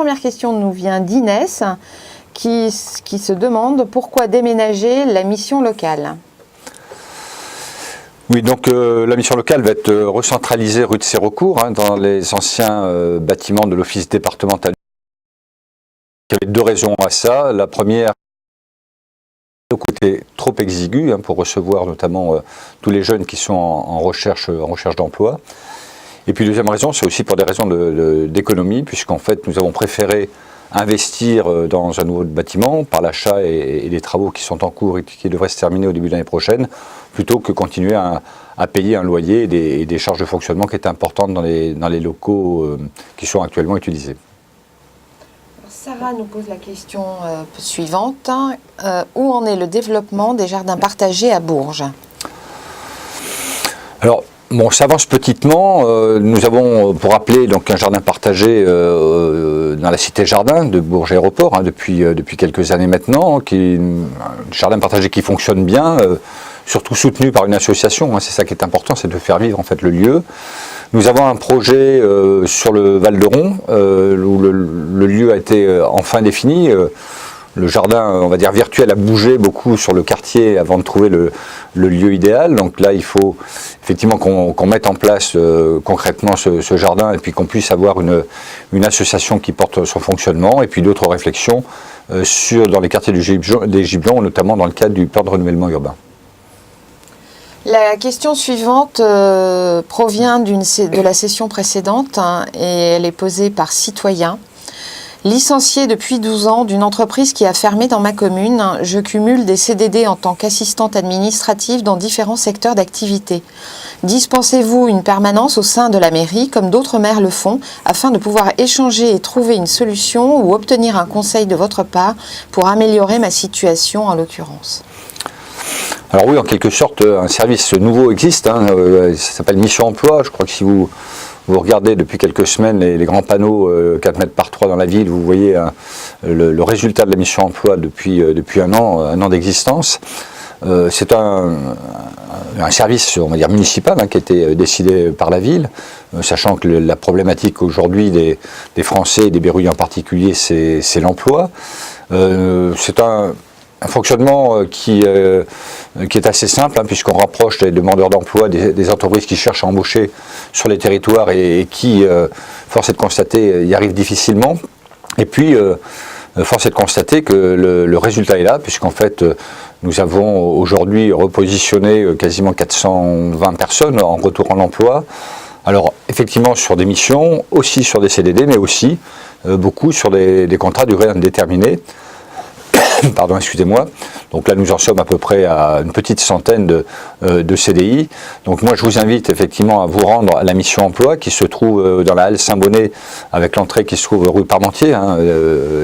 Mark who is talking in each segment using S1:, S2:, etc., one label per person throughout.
S1: Première question nous vient d'Inès qui se demande pourquoi déménager la mission locale.
S2: Oui, donc la mission locale va être recentralisée rue de Sérocourt, dans les anciens bâtiments de l'office départemental. Il y avait deux raisons à ça. La première, le côté trop exigu pour recevoir notamment tous les jeunes qui sont en recherche d'emploi. Et puis deuxième raison, c'est aussi pour des raisons d'économie, puisqu'en fait nous avons préféré investir dans un nouveau bâtiment par l'achat et les travaux qui sont en cours et qui devraient se terminer au début de l'année prochaine, plutôt que continuer à payer un loyer et des charges de fonctionnement qui étaient importantes dans les locaux qui sont actuellement utilisés.
S1: Sarah nous pose la question suivante. Où en est le développement des jardins partagés à Bourges?
S2: Alors, bon, ça avance petitement. Nous avons, pour rappeler, donc un jardin partagé dans la cité Jardin de Bourges Aéroport depuis quelques années maintenant, un jardin partagé qui fonctionne bien, surtout soutenu par une association. C'est ça qui est important, c'est de faire vivre en fait le lieu. Nous avons un projet sur le Val de Ron où le lieu a été enfin défini. Le jardin, on va dire virtuel, a bougé beaucoup sur le quartier avant de trouver le lieu idéal. Donc là, il faut effectivement qu'on mette en place concrètement ce jardin et puis qu'on puisse avoir une association qui porte son fonctionnement et puis d'autres réflexions dans les quartiers des Giblons, notamment dans le cadre du plan de renouvellement urbain.
S1: La question suivante provient de la session précédente et elle est posée par citoyen. Licenciée depuis 12 ans d'une entreprise qui a fermé dans ma commune, je cumule des CDD en tant qu'assistante administrative dans différents secteurs d'activité. Dispensez-vous une permanence au sein de la mairie, comme d'autres maires le font, afin de pouvoir échanger et trouver une solution ou obtenir un conseil de votre part pour améliorer ma situation en l'occurrence?
S2: Alors oui, en quelque sorte, un service nouveau existe, ça s'appelle Mission Emploi. Je crois que si vous regardez depuis quelques semaines les grands panneaux 4 mètres par 3 dans la ville, vous voyez le résultat de la Mission Emploi depuis un an d'existence. C'est un service, on va dire, municipal qui a été décidé par la ville, sachant que la problématique aujourd'hui des Français et des Berruyers en particulier, c'est l'emploi. C'est un fonctionnement qui est assez simple, puisqu'on rapproche les demandeurs d'emploi des entreprises qui cherchent à embaucher sur les territoires et qui, force est de constater, y arrivent difficilement. Et puis, force est de constater que le résultat est là, puisqu'en fait, nous avons aujourd'hui repositionné quasiment 420 personnes en retour en emploi. Alors, effectivement, sur des missions, aussi sur des CDD, mais aussi beaucoup sur des contrats à durée indéterminée. Pardon, excusez-moi. Donc là, nous en sommes à peu près à une petite centaine de CDI. Donc moi, je vous invite effectivement à vous rendre à la Mission Emploi qui se trouve dans la halle Saint-Bonnet, avec l'entrée qui se trouve rue Parmentier,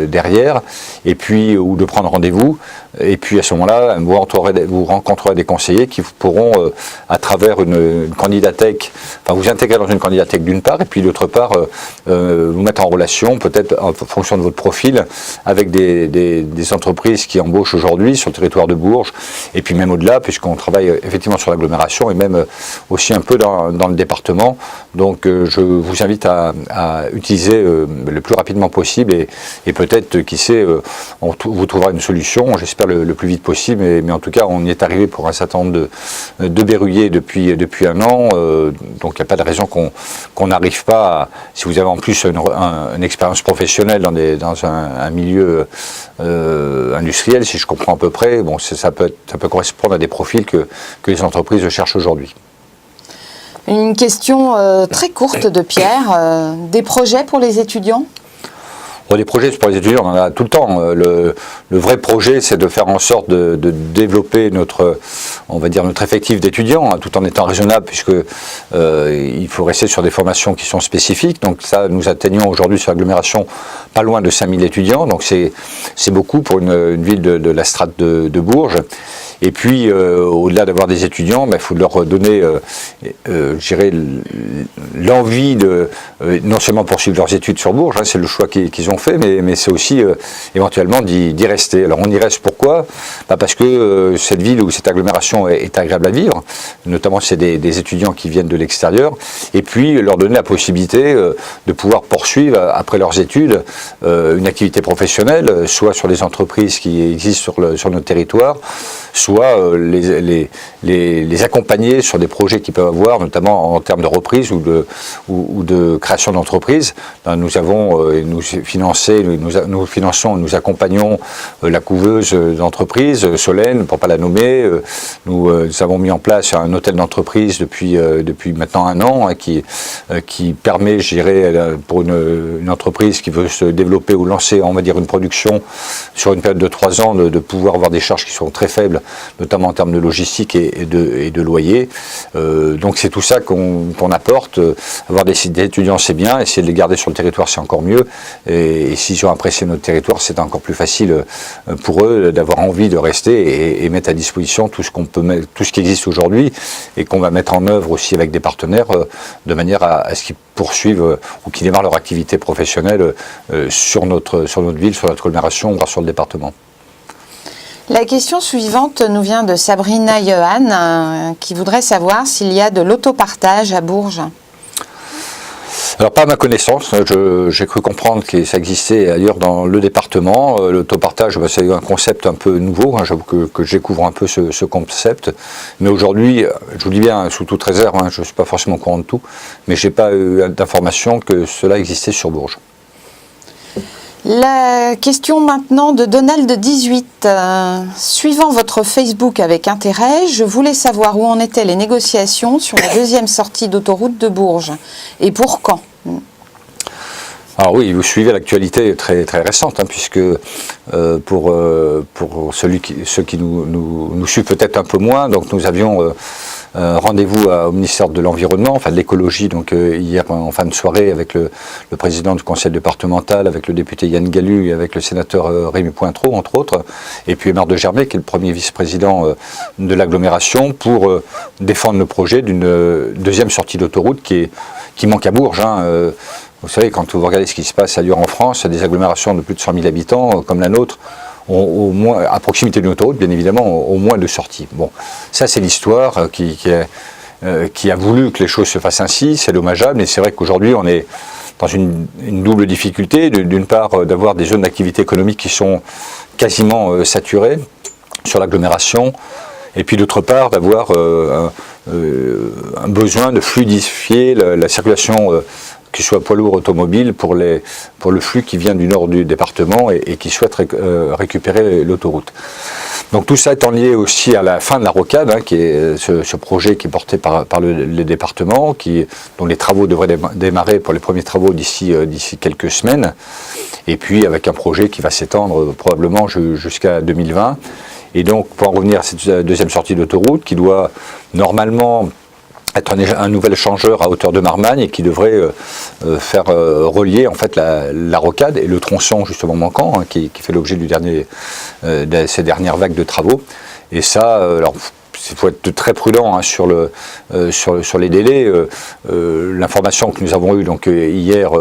S2: derrière, et puis ou de prendre rendez-vous. Et puis à ce moment-là, vous rencontrerez des conseillers qui pourront, à travers une candidathèque, vous intégrer dans une candidathèque d'une part, et puis d'autre part, vous mettre en relation, peut-être en fonction de votre profil, avec des entreprises qui embauchent aujourd'hui sur le territoire de Bourges, et puis même au-delà, puisqu'on travaille effectivement sur l'agglomération, et même aussi un peu dans le département. Donc je vous invite à utiliser le plus rapidement possible, et peut-être, qui sait, vous trouverez une solution, j'espère le plus vite possible, mais en tout cas on y est arrivé pour un certain nombre de Berruyers depuis un an, donc il n'y a pas de raison qu'on n'arrive pas, si vous avez en plus une expérience professionnelle dans un milieu industriel, si je comprends à peu près, bon, ça peut correspondre à des profils que les entreprises cherchent aujourd'hui.
S1: Une question très courte de Pierre, des projets pour les étudiants?
S2: Des projets pour les étudiants, on en a tout le temps. Le vrai projet, c'est de faire en sorte de développer notre effectif d'étudiants, tout en étant raisonnable, puisque il faut rester sur des formations qui sont spécifiques. Donc ça, nous atteignons aujourd'hui sur l'agglomération pas loin de 5000 étudiants. Donc c'est beaucoup pour une ville de la strate de Bourges. Et puis, au-delà d'avoir des étudiants, il faut leur donner, je dirais, l'envie de non seulement poursuivre leurs études sur Bourges, hein, c'est le choix qu'ils ont fait, mais c'est aussi éventuellement d'y rester. Alors on y reste pourquoi? Parce que cette ville ou cette agglomération est agréable à vivre, notamment c'est des étudiants qui viennent de l'extérieur, et puis leur donner la possibilité de pouvoir poursuivre après leurs études une activité professionnelle, soit sur les entreprises qui existent sur notre territoire, soit les accompagner sur des projets qu'ils peuvent avoir, notamment en termes de reprise ou de création d'entreprise. Nous avons, nous finançons, nous accompagnons la couveuse d'entreprise, Solène, pour ne pas la nommer. Nous avons mis en place un hôtel d'entreprise depuis maintenant 1 an, hein, qui permet, je dirais, pour une entreprise qui veut se développer ou lancer, on va dire, une production sur une période de 3 ans, de pouvoir avoir des charges qui sont très faibles, notamment en termes de logistique et de loyer. Donc c'est tout ça qu'on apporte. Avoir des étudiants, c'est bien. Essayer de les garder sur le territoire, c'est encore mieux. Et s'ils ont apprécié notre territoire, c'est encore plus facile pour eux d'avoir envie de rester et mettre à disposition tout ce qu'on peut mettre, tout ce qui existe aujourd'hui et qu'on va mettre en œuvre aussi avec des partenaires de manière à ce qu'ils poursuivent ou qu'ils démarrent leur activité professionnelle sur notre ville, sur notre agglomération, voire sur le département.
S1: La question suivante nous vient de Sabrina Johan, qui voudrait savoir s'il y a de l'autopartage à Bourges.
S2: Alors pas à ma connaissance, j'ai cru comprendre que ça existait ailleurs dans le département. L'autopartage, c'est un concept un peu nouveau, hein, j'avoue que je découvre un peu ce concept. Mais aujourd'hui, je vous dis bien, sous toute réserve, hein, je ne suis pas forcément au courant de tout, mais je n'ai pas eu d'information que cela existait sur Bourges.
S1: La question maintenant de Donald 18. Suivant votre Facebook avec intérêt, je voulais savoir où en étaient les négociations sur la 2e sortie d'autoroute de Bourges et pour quand.
S2: Alors oui, vous suivez l'actualité très, très récente, hein, puisque pour ceux qui nous suivent peut-être un peu moins, donc nous avions rendez-vous au ministère de l'Environnement, enfin de l'écologie, donc hier en fin de soirée avec le président du conseil départemental, avec le député Yann Gallu et avec le sénateur Rémi Pointreau, entre autres, et puis Aymar de Germay, qui est le premier vice-président de l'agglomération, pour défendre le projet d'une 2e sortie d'autoroute qui manque à Bourges. Hein, vous savez, quand vous regardez ce qui se passe ailleurs en France, des agglomérations de plus de 100 000 habitants, comme la nôtre, ont au moins, à proximité d'une autoroute, bien évidemment, au moins 2 sorties. Bon, ça c'est l'histoire qui a voulu que les choses se fassent ainsi, c'est dommageable, et c'est vrai qu'aujourd'hui on est dans une double difficulté, d'une part d'avoir des zones d'activité économique qui sont quasiment saturées sur l'agglomération, et puis d'autre part d'avoir un besoin de fluidifier la circulation, que ce soit poids lourd automobile, pour le flux qui vient du nord du département et qui souhaite récupérer l'autoroute. Donc tout ça étant lié aussi à la fin de la rocade, hein, qui est ce projet qui est porté par le département, dont les travaux devraient démarrer pour les premiers travaux d'ici quelques semaines, et puis avec un projet qui va s'étendre probablement jusqu'à 2020. Et donc pour en revenir à cette 2e sortie d'autoroute qui doit normalement être un nouvel échangeur à hauteur de Marmagne et qui devrait faire relier en fait la rocade et le tronçon justement manquant, hein, qui fait l'objet de ces dernières vagues de travaux. Et ça, alors il faut être très prudent, hein, sur les délais. L'information que nous avons eue donc hier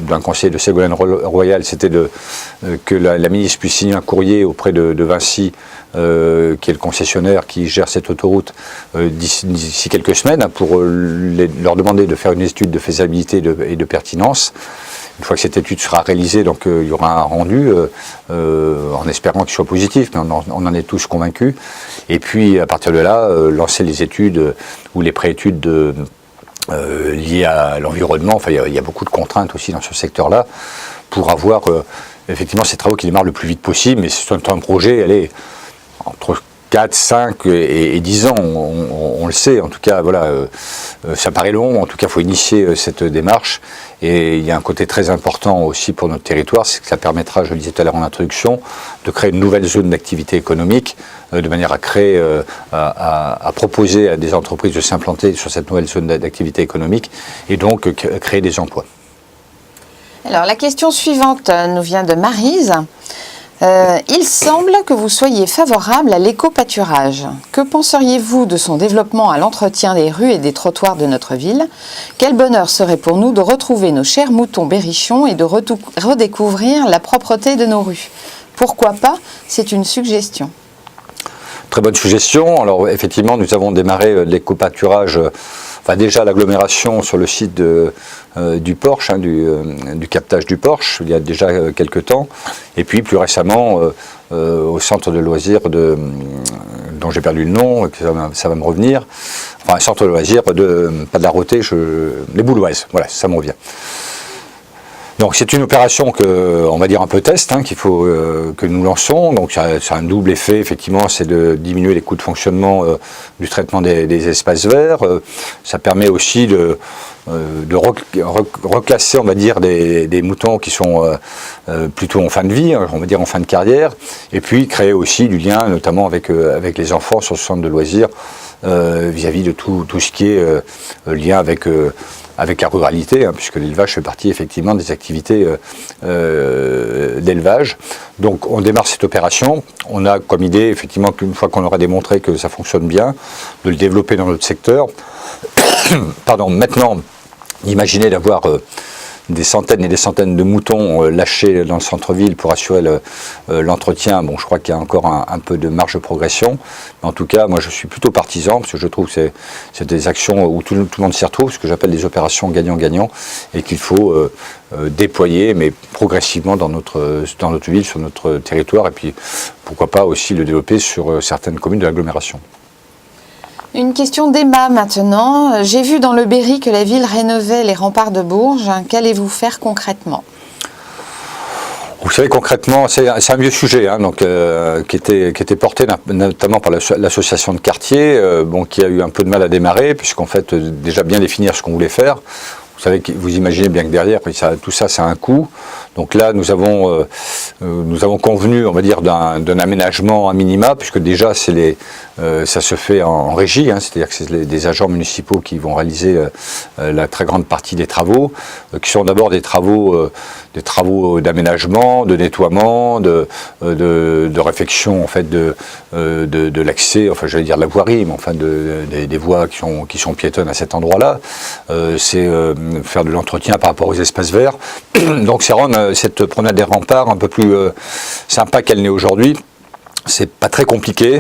S2: d'un conseiller de Ségolène Royal, c'était que la ministre puisse signer un courrier auprès de Vinci, qui est le concessionnaire qui gère cette autoroute, d'ici quelques semaines, hein, pour leur demander de faire une étude de faisabilité et de pertinence. Une fois que cette étude sera réalisée, donc il y aura un rendu, en espérant qu'il soit positif, mais on en est tous convaincus. Et puis à partir de là, lancer les études ou les préétudes liées à l'environnement. Enfin, il y a beaucoup de contraintes aussi dans ce secteur-là pour avoir effectivement ces travaux qui démarrent le plus vite possible. Mais c'est un projet, allez, entre 4, 5 et 10 ans, on le sait. En tout cas, voilà, ça paraît long. En tout cas, il faut initier cette démarche. Et il y a un côté très important aussi pour notre territoire, c'est que ça permettra, je le disais tout à l'heure en introduction, de créer une nouvelle zone d'activité économique, de manière à créer, à proposer à des entreprises de s'implanter sur cette nouvelle zone d'activité économique et donc créer des emplois.
S1: Alors la question suivante nous vient de Maryse. Il semble que vous soyez favorable à l'éco-pâturage. Que penseriez-vous de son développement à l'entretien des rues et des trottoirs de notre ville? Quel bonheur serait pour nous de retrouver nos chers moutons berrichons et de redécouvrir la propreté de nos rues. Pourquoi pas? C'est une suggestion.
S2: Très bonne suggestion. Alors effectivement, nous avons démarré l'éco-pâturage, enfin déjà l'agglomération sur le site du Porche, du captage du Porche, il y a déjà quelques temps. Et puis plus récemment, au centre de loisirs dont j'ai perdu le nom, ça va me revenir. Enfin, un centre de loisirs pas de la Rotée, les Bouloises, voilà, ça me revient. Donc c'est une opération on va dire un peu test, qu'il faut que nous lançons. Donc c'est un double effet, effectivement, c'est de diminuer les coûts de fonctionnement du traitement des espaces verts. Ça permet aussi de reclasser, on va dire, des moutons qui sont plutôt en fin de vie, on va dire en fin de carrière, et puis créer aussi du lien, notamment avec les enfants sur ce centre de loisirs, vis-à-vis de tout ce qui est lien avec la ruralité, puisque l'élevage fait partie effectivement des activités d'élevage. Donc on démarre cette opération, on a comme idée effectivement qu'une fois qu'on aura démontré que ça fonctionne bien, de le développer dans notre secteur. Pardon, maintenant, imaginez d'avoir des centaines et des centaines de moutons lâchés dans le centre-ville pour assurer l'entretien. Bon, je crois qu'il y a encore un peu de marge de progression. Mais en tout cas, moi, je suis plutôt partisan, parce que je trouve que c'est des actions où tout le monde s'y retrouve, ce que j'appelle des opérations gagnant-gagnant, et qu'il faut déployer, mais progressivement dans notre ville, sur notre territoire, et puis pourquoi pas aussi le développer sur certaines communes de l'agglomération.
S1: Une question d'Emma maintenant. J'ai vu dans le Berry que la ville rénovait les remparts de Bourges. Qu'allez-vous faire concrètement?
S2: Vous savez, concrètement, c'est un vieux sujet qui était porté notamment par l'association de quartier, qui a eu un peu de mal à démarrer, puisqu'en fait, déjà bien définir ce qu'on voulait faire. Vous imaginez bien que derrière, tout ça, ça a un coût. Donc là, nous avons convenu, on va dire, d'un aménagement à minima, puisque déjà, ça se fait en régie, c'est-à-dire que c'est des agents municipaux qui vont réaliser la très grande partie des travaux, qui sont d'abord des travaux d'aménagement, de nettoiement, de réfection en fait de l'accès, enfin j'allais dire de la voirie, mais enfin des voies qui sont piétonnes à cet endroit-là. C'est faire de l'entretien par rapport aux espaces verts. Donc c'est rendre cette promenade des remparts un peu plus sympa qu'elle n'est aujourd'hui. C'est pas très compliqué.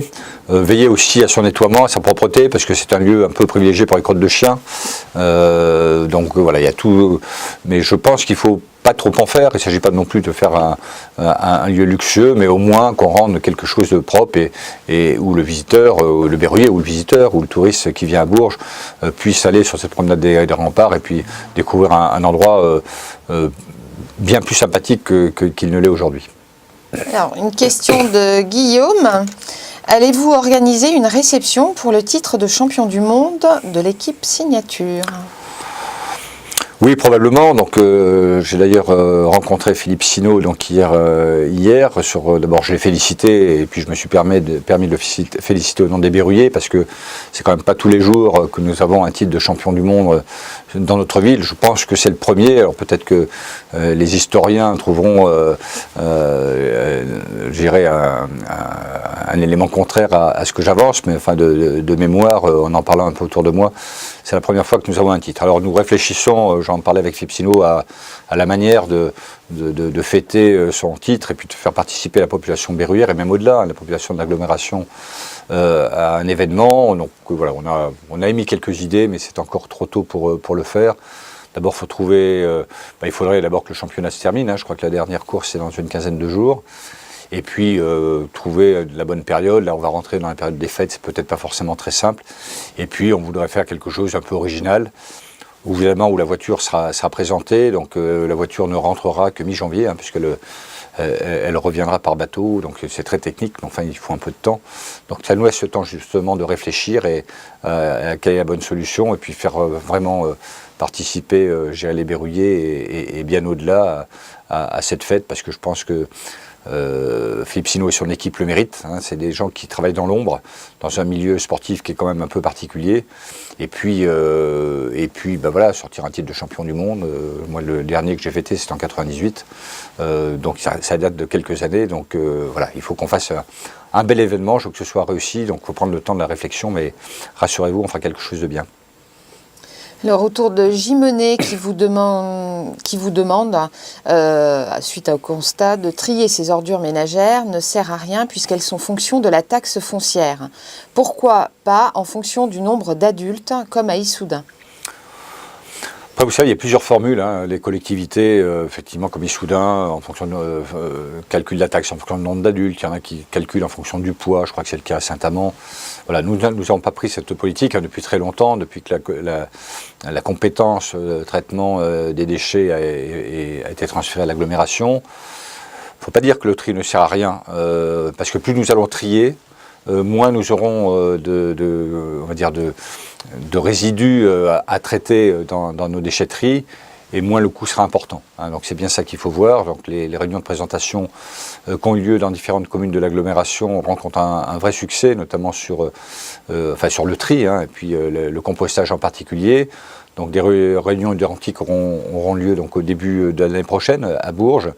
S2: Veiller aussi à son nettoiement, à sa propreté, parce que c'est un lieu un peu privilégié pour les crottes de chiens. Donc voilà, il y a tout. Mais je pense qu'il faut pas trop en faire. Il ne s'agit pas non plus de faire un lieu luxueux, mais au moins qu'on rende quelque chose de propre et où le visiteur, le berruyer ou le visiteur ou le touriste qui vient à Bourges puisse aller sur cette promenade des remparts et puis découvrir un endroit bien plus sympathique qu'il ne l'est aujourd'hui.
S1: Alors, une question de Guillaume. Allez-vous organiser une réception pour le titre de champion du monde de l'équipe signature?
S2: Oui, probablement. Donc, j'ai d'ailleurs rencontré Philippe Sinault hier. D'abord, je l'ai félicité et puis je me suis permis de le féliciter au nom des berruyers parce que c'est quand même pas tous les jours que nous avons un titre de champion du monde dans notre ville. Je pense que c'est le premier. Alors peut-être que les historiens trouveront, je dirais, un élément contraire à ce que j'avance, mais enfin de mémoire, en parlant un peu autour de moi, c'est la première fois que nous avons un titre. Alors nous réfléchissons, j'en parlais avec Philippe Sinault, à la manière de fêter son titre et puis de faire participer la population berruyère et même au-delà, la population de l'agglomération à un événement. Donc voilà, on a émis quelques idées, mais c'est encore trop tôt pour le faire. D'abord, il faudrait d'abord que le championnat se termine. Je crois que la dernière course c'est dans une quinzaine de jours. Et puis trouver la bonne période. Là, on va rentrer dans la période des fêtes, c'est peut-être pas forcément très simple. Et puis, on voudrait faire quelque chose un peu original, évidemment où la voiture sera présentée. Donc, la voiture ne rentrera que mi-janvier, puisqu'elle elle reviendra par bateau. Donc, c'est très technique, mais enfin, il faut un peu de temps. Donc, ça nous laisse le temps justement de réfléchir et à quelle est la bonne solution, et puis faire vraiment participer, gérer les berruyers et bien au-delà à cette fête, parce que je pense que Philippe Sino et son équipe le méritent. Hein. C'est des gens qui travaillent dans l'ombre, dans un milieu sportif qui est quand même un peu particulier. Et puis voilà, sortir un titre de champion du monde. Moi, le dernier que j'ai fêté, c'était en 98. Donc ça date de quelques années. Donc voilà, il faut qu'on fasse un bel événement. Je veux que ce soit réussi. Donc il faut prendre le temps de la réflexion. Mais rassurez-vous, on fera quelque chose de bien.
S1: Le retour de Gimenez qui vous demande, suite au constat, de trier ses ordures ménagères ne sert à rien puisqu'elles sont fonction de la taxe foncière. Pourquoi pas en fonction du nombre d'adultes comme à Issoudun ?
S2: Après, vous savez, il y a plusieurs formules. Hein. Les collectivités, effectivement, comme Issoudun, en fonction calculent la taxe en fonction du nombre d'adultes. Il y en a qui calculent en fonction du poids. Je crois que c'est le cas à Saint-Amand. Voilà, nous n'avons pas pris cette politique depuis très longtemps, depuis que la compétence de traitement des déchets a été transférée à l'agglomération. Il ne faut pas dire que le tri ne sert à rien, parce que plus nous allons trier, moins nous aurons de résidus à traiter dans nos déchetteries, et moins le coût sera important. Hein. Donc c'est bien ça qu'il faut voir. Donc les réunions de présentation qui ont eu lieu dans différentes communes de l'agglomération rencontrent un vrai succès, notamment sur le tri, hein, et puis le compostage en particulier. Donc des réunions identiques auront lieu donc, au début de l'année prochaine à Bourges.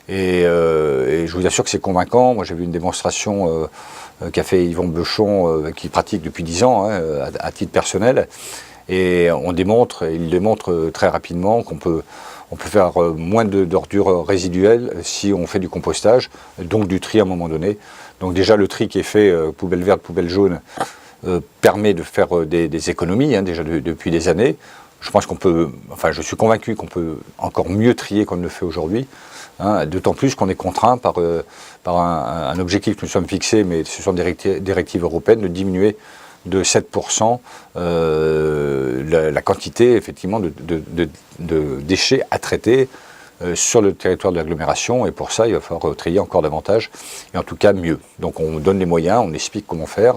S2: Et je vous assure que c'est convaincant. Moi j'ai vu une démonstration qu'a fait Yvon Beuchon, qui pratique depuis 10 ans, hein, à titre personnel. Et il démontre très rapidement qu'on peut faire moins d'ordures résiduelles si on fait du compostage, donc du tri à un moment donné. Donc déjà le tri qui est fait, poubelle verte, poubelle jaune, permet de faire des économies, hein, déjà depuis des années. Je suis convaincu qu'on peut encore mieux trier qu'on ne le fait aujourd'hui. Hein, d'autant plus qu'on est contraint par un objectif que nous sommes fixés, mais ce sont des directives européennes, de diminuer de 7% la quantité effectivement de déchets à traiter sur le territoire de l'agglomération, et pour ça il va falloir trier encore davantage, et en tout cas mieux. Donc on donne les moyens, on explique comment faire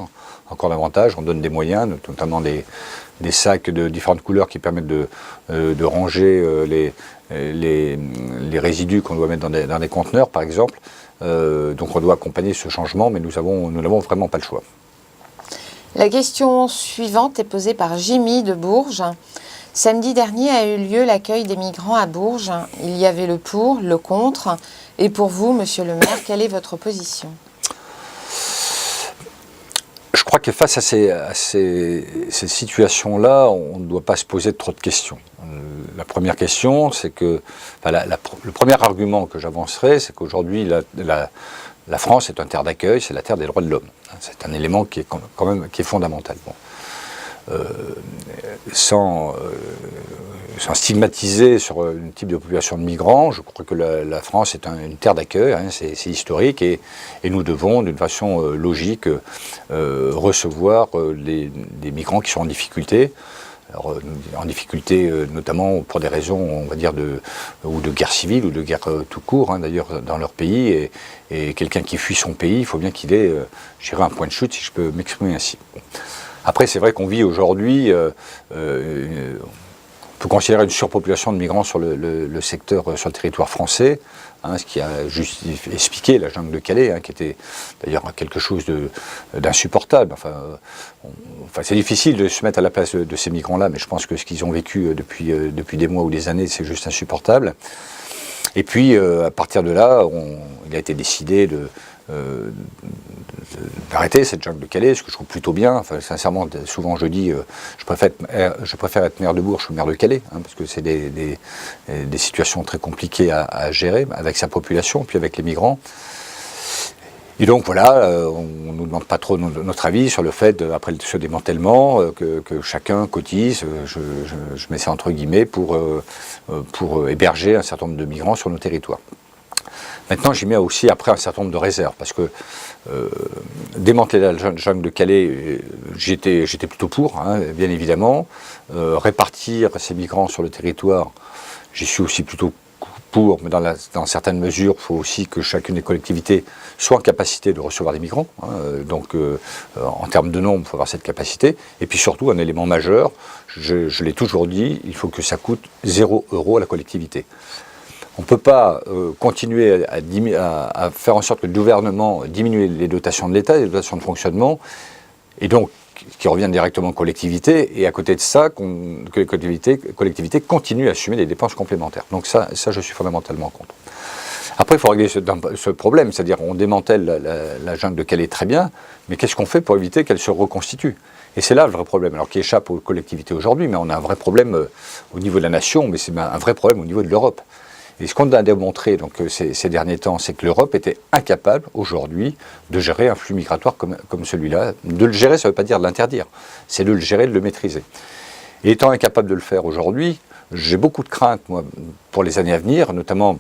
S2: encore davantage, on donne des moyens, notamment des sacs de différentes couleurs qui permettent de ranger les résidus qu'on doit mettre dans des conteneurs par exemple. Donc on doit accompagner ce changement, mais nous n'avons vraiment pas le choix.
S1: La question suivante est posée par Jimmy de Bourges. Samedi dernier a eu lieu l'accueil des migrants à Bourges. Il y avait le pour, le contre. Et pour vous, monsieur le maire, quelle est votre position ?
S2: Je crois que face à ces situations-là, on ne doit pas se poser trop de questions. La première question, c'est que... le premier argument que j'avancerai, c'est qu'aujourd'hui, la France est une terre d'accueil, c'est la terre des droits de l'homme. C'est un élément qui est quand même fondamental. Bon. Sans stigmatiser sur un type de population de migrants, je crois que la France est une terre d'accueil, hein, c'est historique, et nous devons, d'une façon logique, recevoir des migrants qui sont en difficulté. Alors, en difficulté notamment pour des raisons, on va dire, de guerre civile ou de guerre tout court, hein, d'ailleurs, dans leur pays. Et quelqu'un qui fuit son pays, il faut bien qu'il ait, un point de chute, si je peux m'exprimer ainsi. Bon. Après, c'est vrai qu'on vit aujourd'hui, on peut considérer une surpopulation de migrants sur le secteur, sur le territoire français, hein, ce qui a expliqué la jungle de Calais, hein, qui était d'ailleurs quelque chose d'insupportable. Enfin, c'est difficile de se mettre à la place de ces migrants-là, mais je pense que ce qu'ils ont vécu depuis des mois ou des années, c'est juste insupportable. Et puis, à partir de là, il a été décidé d'arrêter cette jungle de Calais, ce que je trouve plutôt bien. Enfin, sincèrement, souvent je dis, je préfère être maire de Bourges que maire de Calais, hein, parce que c'est des situations très compliquées à gérer avec sa population, puis avec les migrants. Et donc voilà, on ne nous demande pas trop notre avis sur le fait, après ce démantèlement, que chacun cotise, je mets ça entre guillemets, pour héberger un certain nombre de migrants sur nos territoires. Maintenant, j'y mets aussi après un certain nombre de réserves, parce que démanteler la jungle de Calais, j'étais plutôt pour, hein, bien évidemment. Répartir ces migrants sur le territoire, j'y suis aussi plutôt pour, mais dans certaines mesures, il faut aussi que chacune des collectivités soit en capacité de recevoir des migrants. Hein, donc, en termes de nombre, il faut avoir cette capacité. Et puis surtout, un élément majeur, je l'ai toujours dit, il faut que ça coûte 0 € à la collectivité. On ne peut pas continuer à faire en sorte que le gouvernement diminue les dotations de l'État, les dotations de fonctionnement, et donc qui reviennent directement aux collectivités, et à côté de ça, que les collectivités continuent à assumer des dépenses complémentaires. Donc ça je suis fondamentalement contre. Après, il faut régler ce problème, c'est-à-dire on démantèle la jungle de Calais très bien, mais qu'est-ce qu'on fait pour éviter qu'elle se reconstitue? Et c'est là le vrai problème, alors qui échappe aux collectivités aujourd'hui, mais on a un vrai problème au niveau de la nation, mais c'est un vrai problème au niveau de l'Europe. Et ce qu'on a démontré donc, ces derniers temps, c'est que l'Europe était incapable aujourd'hui de gérer un flux migratoire comme celui-là. De le gérer, ça ne veut pas dire de l'interdire, c'est de le gérer, de le maîtriser. Et étant incapable de le faire aujourd'hui, j'ai beaucoup de craintes, moi, pour les années à venir, notamment,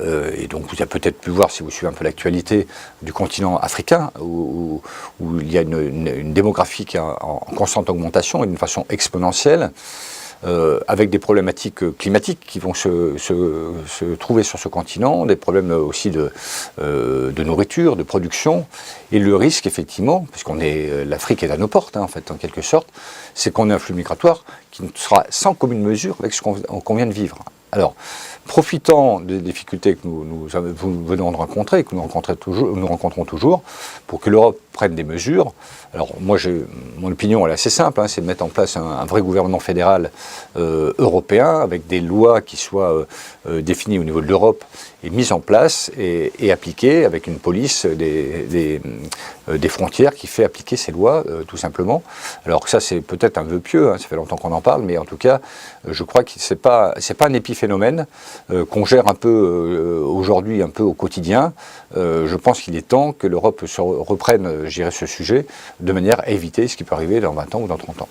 S2: et donc vous avez peut-être pu voir, si vous suivez un peu l'actualité, du continent africain, où il y a une démographie qui est en constante augmentation et d'une façon exponentielle, avec des problématiques climatiques qui vont se trouver sur ce continent, des problèmes aussi de nourriture, de production, et le risque effectivement, puisqu'on est, l'Afrique est à nos portes, en fait, en quelque sorte, c'est qu'on ait un flux migratoire qui sera sans commune mesure avec ce qu'on vient de vivre. Alors, profitant des difficultés que nous venons de rencontrer, que nous rencontrons toujours, pour que l'Europe prenne des mesures. Alors moi, mon opinion elle est assez simple, c'est de mettre en place un vrai gouvernement fédéral européen, avec des lois qui soient définies au niveau de l'Europe et mises en place et appliquées, avec une police des frontières qui fait appliquer ces lois, tout simplement. Alors ça, c'est peut-être un vœu pieux, ça fait longtemps qu'on en parle, mais en tout cas, je crois que c'est pas un épiphénomène qu'on gère un peu aujourd'hui, un peu au quotidien. Je pense qu'il est temps que l'Europe reprenne, je dirais, ce sujet de manière à éviter ce qui peut arriver dans 20 ans ou dans 30 ans.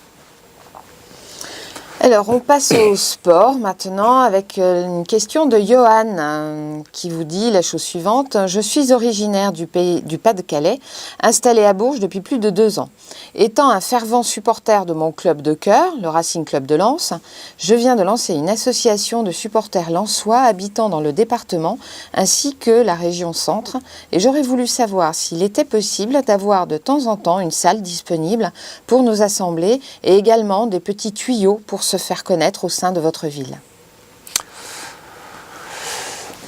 S1: Alors, on passe au sport maintenant avec une question de Johan qui vous dit la chose suivante. Je suis originaire du Pas-de-Calais, installé à Bourges depuis plus de 2 ans. Étant un fervent supporter de mon club de cœur, le Racing Club de Lens, je viens de lancer une association de supporters lensois habitant dans le département ainsi que la région centre et j'aurais voulu savoir s'il était possible d'avoir de temps en temps une salle disponible pour nos assemblées et également des petits tuyaux pour se faire connaître au sein de votre ville.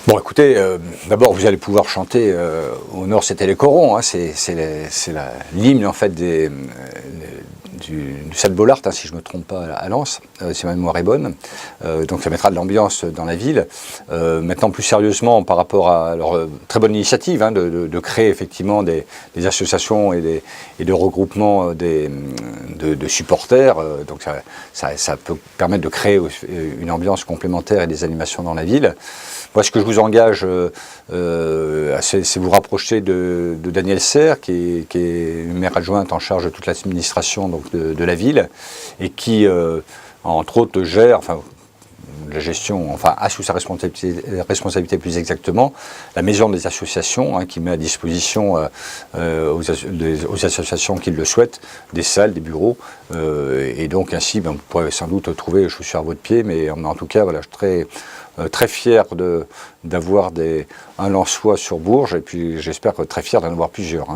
S2: Bon, écoutez, d'abord vous allez pouvoir chanter au nord, c'était les corons, c'est l'hymne en fait du Stade Bollaert, si je ne me trompe pas, à Lens, si ma mémoire est bonne. Donc ça mettra de l'ambiance dans la ville. Maintenant, plus sérieusement, par rapport à leur très bonne initiative de créer effectivement des associations et de regroupements de supporters, donc ça peut permettre de créer une ambiance complémentaire et des animations dans la ville. Moi, ce que je vous engage, c'est vous rapprocher de Daniel Serre, qui est maire adjointe en charge de toute l'administration de la ville, et qui, entre autres, gère, la gestion, a sous sa responsabilité plus exactement, la maison des associations, qui met à disposition aux associations qui le souhaitent, des salles, des bureaux, et donc ainsi, vous pourrez sans doute trouver les chaussures à votre pied, mais en tout cas, voilà, je suis très fier d'avoir un Lensois sur Bourges, et puis j'espère que très fier d'en avoir plusieurs,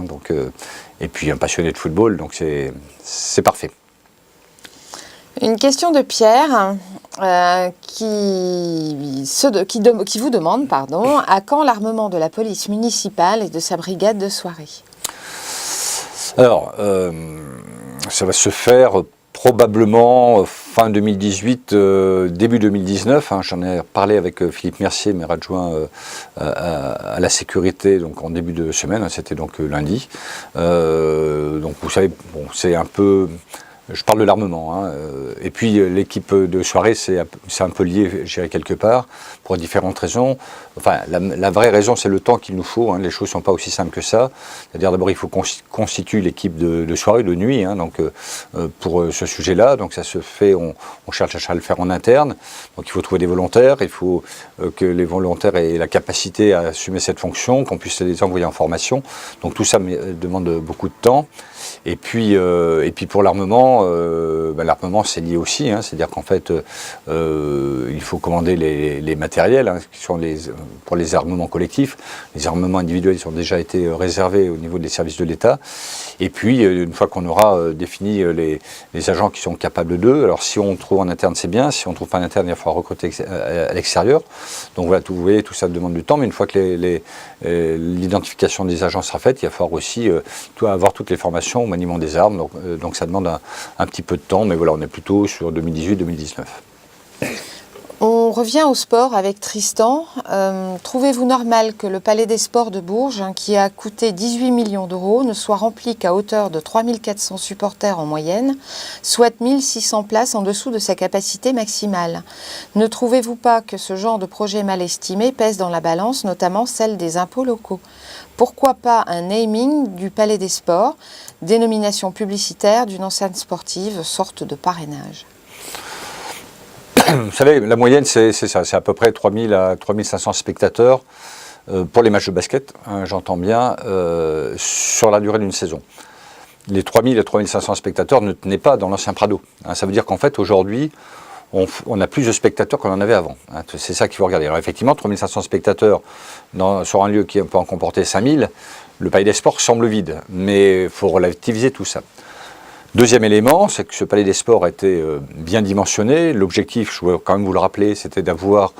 S2: et puis un passionné de football, donc c'est parfait.
S1: Une question de Pierre qui vous demande, à quand l'armement de la police municipale et de sa brigade de soirée?
S2: Alors, ça va se faire probablement fin 2018, début 2019. J'en ai parlé avec Philippe Mercier, maire adjoint à la sécurité, donc en début de semaine, c'était donc lundi. Donc vous savez, c'est un peu... Je parle de l'armement, et puis l'équipe de soirée, c'est un peu lié, je dirais, quelque part, pour différentes raisons. Enfin, la vraie raison, c'est le temps qu'il nous faut, les choses ne sont pas aussi simples que ça. C'est-à-dire, d'abord, il faut qu'on constitue l'équipe de soirée, de nuit, pour ce sujet-là. Donc ça se fait, on cherche à le faire en interne. Donc il faut trouver des volontaires, il faut que les volontaires aient la capacité à assumer cette fonction, qu'on puisse les envoyer en formation. Donc tout ça demande beaucoup de temps. Et puis pour l'armement, l'armement c'est lié aussi, hein, c'est-à-dire qu'en fait il faut commander les matériels qui sont pour les armements collectifs. Les armements individuels ils ont déjà été réservés au niveau des services de l'État. Et puis une fois qu'on aura défini les agents qui sont capables d'eux, alors si on trouve en interne c'est bien, si on ne trouve pas en interne il va falloir recruter à l'extérieur. Donc voilà, vous voyez, tout ça demande du temps, mais une fois que l'identification des agents sera faite, il va falloir aussi avoir toutes les formations au maniement des armes. Donc ça demande un petit peu de temps, mais voilà, on est plutôt sur 2018-2019.
S1: On revient au sport avec Tristan. Trouvez-vous normal que le Palais des Sports de Bourges, qui a coûté 18 millions d'euros, ne soit rempli qu'à hauteur de 3400 supporters en moyenne, soit 1600 places en dessous de sa capacité maximale? Ne trouvez-vous pas que ce genre de projet mal estimé pèse dans la balance, notamment celle des impôts locaux? Pourquoi pas un naming du Palais des Sports, dénomination publicitaire d'une enceinte sportive, sorte de parrainage?
S2: Vous savez, la moyenne, c'est ça, c'est à peu près 3000 à 3500 spectateurs pour les matchs de basket, hein, j'entends bien, sur la durée d'une saison. Les 3000 à 3500 spectateurs ne tenaient pas dans l'ancien Prado. Hein, ça veut dire qu'en fait, aujourd'hui, on a plus de spectateurs qu'on en avait avant. Hein, c'est ça qu'il faut regarder. Alors effectivement, 3500 spectateurs sur un lieu qui peut en comporter 5000, le Palais des Sports semble vide, mais il faut relativiser tout ça. Deuxième élément, c'est que ce Palais des Sports était bien dimensionné. L'objectif, je dois quand même vous le rappeler, c'était d'avoir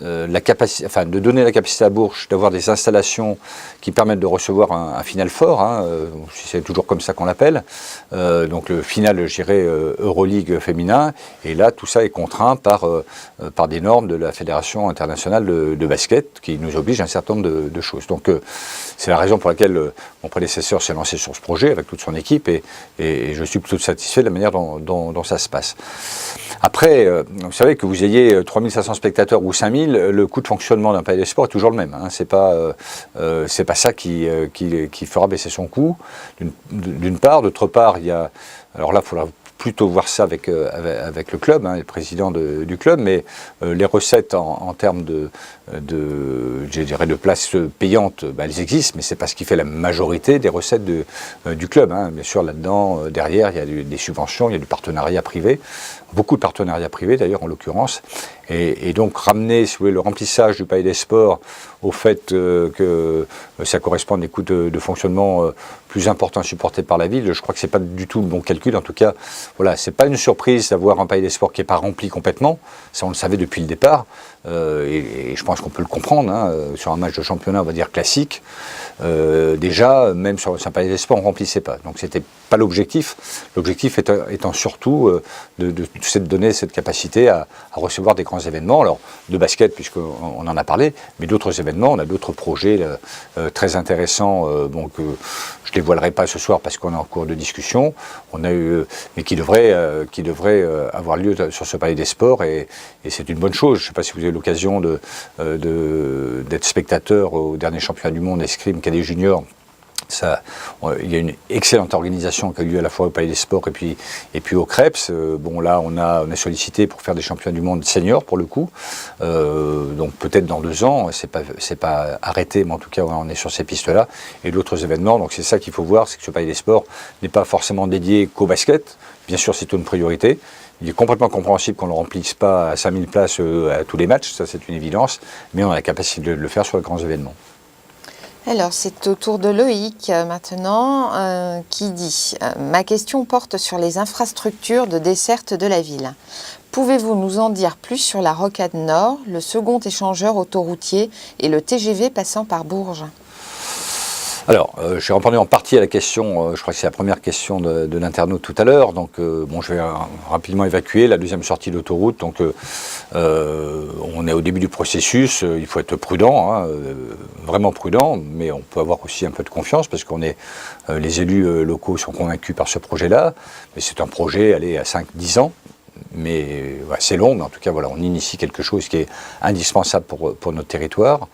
S2: la capacité, enfin de donner la capacité à Bourges d'avoir des installations qui permettent de recevoir un Final Four, hein, si c'est toujours comme ça qu'on l'appelle. Donc le final, je dirais, Euroleague féminin. Et là, tout ça est contraint par des normes de la Fédération internationale de basket qui nous oblige à un certain nombre de choses. Donc c'est la raison pour laquelle mon prédécesseur s'est lancé sur ce projet avec toute son équipe et je suis plutôt satisfait de la manière dont ça se passe. Après, vous savez que vous ayez 3500 spectateurs ou 5000, le coût de fonctionnement d'un Palais des Sports est toujours le même. Hein. C'est pas ça qui fera baisser son coût, d'une part. D'autre part, il y a... Alors là, il faudra plutôt voir ça avec le club, hein, le président du club, mais les recettes en termes je dirais de places payantes, elles existent, mais c'est pas ce qui fait la majorité des recettes du club. Hein. Bien sûr, là-dedans, derrière, il y a des subventions, il y a du partenariat privé, beaucoup de partenariats privés d'ailleurs en l'occurrence, et donc ramener, si vous voulez, le remplissage du Palais des Sports au fait que ça correspond à des coûts de fonctionnement plus importants supportés par la ville, je crois que c'est pas du tout le bon calcul. En tout cas, voilà, c'est pas une surprise d'avoir un Palais des Sports qui n'est pas rempli complètement, ça on le savait depuis le départ, et je pense qu'on peut le comprendre, hein, sur un match de championnat, on va dire classique, déjà, même sur un Palais des Sports, on ne remplissait pas. Donc c'était pas l'objectif. L'objectif étant surtout de donner cette capacité à recevoir des grands événements, alors de basket puisqu'on en a parlé, mais d'autres événements. On a d'autres projets très intéressants, que je ne dévoilerai pas ce soir parce qu'on est en cours de discussion. On a eu, mais qui devraient avoir lieu sur ce Palais des Sports et c'est une bonne chose. Je ne sais pas si vous avez l'occasion d'être spectateur au dernier championnat du monde escrime cadet junior. Il y a une excellente organisation qui a eu lieu à la fois au Palais des Sports et puis au Crêpes. Là, on a sollicité pour faire des championnats du monde seniors pour le coup. Donc peut-être dans 2 ans, c'est pas arrêté, mais en tout cas, on est sur ces pistes-là. Et d'autres événements. Donc c'est ça qu'il faut voir, c'est que ce Palais des Sports n'est pas forcément dédié qu'au basket. Bien sûr, c'est une priorité. Il est complètement compréhensible qu'on ne le remplisse pas à 5000 places à tous les matchs, ça c'est une évidence, mais on a la capacité de le faire sur les grands événements.
S1: Alors, c'est au tour de Loïc maintenant qui dit « Ma question porte sur les infrastructures de desserte de la ville. Pouvez-vous nous en dire plus sur la Rocade Nord, le second échangeur autoroutier et le TGV passant par Bourges ?»
S2: Alors, j'ai répondu en partie à la question, je crois que c'est la première question de l'internaute tout à l'heure, donc je vais rapidement évacuer la deuxième sortie de l'autoroute. Donc on est au début du processus, il faut être prudent, hein, vraiment prudent, mais on peut avoir aussi un peu de confiance parce qu'on est, les élus locaux sont convaincus par ce projet-là, mais c'est un projet à 5-10 ans. Mais c'est long, mais en tout cas, voilà, on initie quelque chose qui est indispensable pour notre territoire.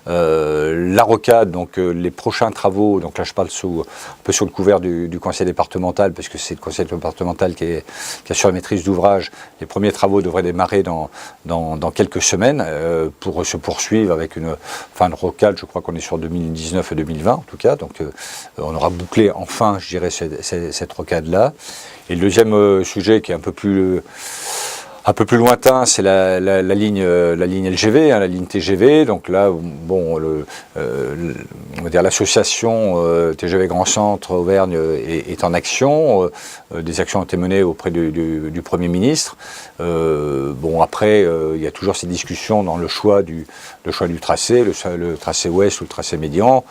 S2: La rocade, donc les prochains travaux, donc là je parle un peu sous le couvert du conseil départemental, parce que c'est le conseil départemental qui assure la maîtrise d'ouvrage. Les premiers travaux devraient démarrer dans quelques semaines pour se poursuivre avec une fin de rocade. Je crois qu'on est sur 2019 et 2020 en tout cas, donc on aura bouclé enfin, je dirais, cette rocade-là. Et le deuxième sujet qui est un peu plus lointain, c'est la ligne LGV, la ligne TGV. Donc là, bon, on va dire l'association TGV Grand Centre Auvergne est en action. Des actions ont été menées auprès du Premier ministre. Bon, après, il y a toujours ces discussions dans le choix du tracé, le tracé ouest ou le tracé médian.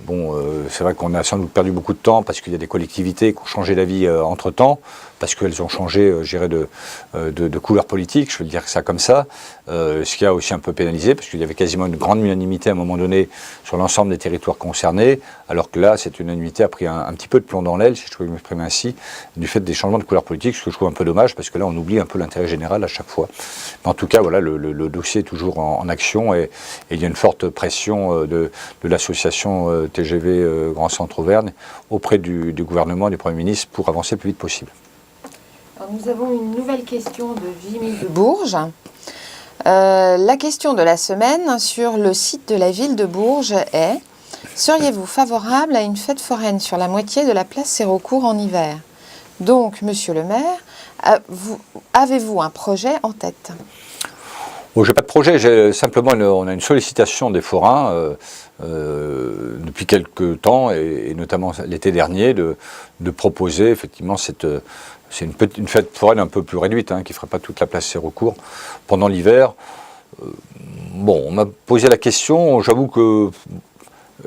S2: Bon, c'est vrai qu'on a sans doute perdu beaucoup de temps parce qu'il y a des collectivités qui ont changé d'avis entre-temps, parce qu'elles ont changé, je dirais, de couleur politique, je veux dire ça comme ça, ce qui a aussi un peu pénalisé, parce qu'il y avait quasiment une grande unanimité à un moment donné sur l'ensemble des territoires concernés, alors que là, cette unanimité a pris un petit peu de plomb dans l'aile, si je peux m'exprimer ainsi, du fait des changements de couleur politique, ce que je trouve un peu dommage, parce que là, on oublie un peu l'intérêt général à chaque fois. Mais en tout cas, voilà, le dossier est toujours en action, et il y a une forte pression de l'association TGV Grand Centre Auvergne auprès du gouvernement et du Premier ministre pour avancer le plus vite possible.
S1: Alors, nous avons une nouvelle question de Jimmy de Bourges. La question de la semaine sur le site de la ville de Bourges est: seriez-vous favorable à une fête foraine sur la moitié de la place Sérocourt en hiver? Donc, monsieur le maire, avez-vous un projet en tête?
S2: Bon, je n'ai pas de projet, simplement on a une sollicitation des forains depuis quelques temps, et notamment l'été dernier, de proposer effectivement c'est une fête foraine un peu plus réduite, qui ne ferait pas toute la place Sérocourt pendant l'hiver. Bon, on m'a posé la question, j'avoue que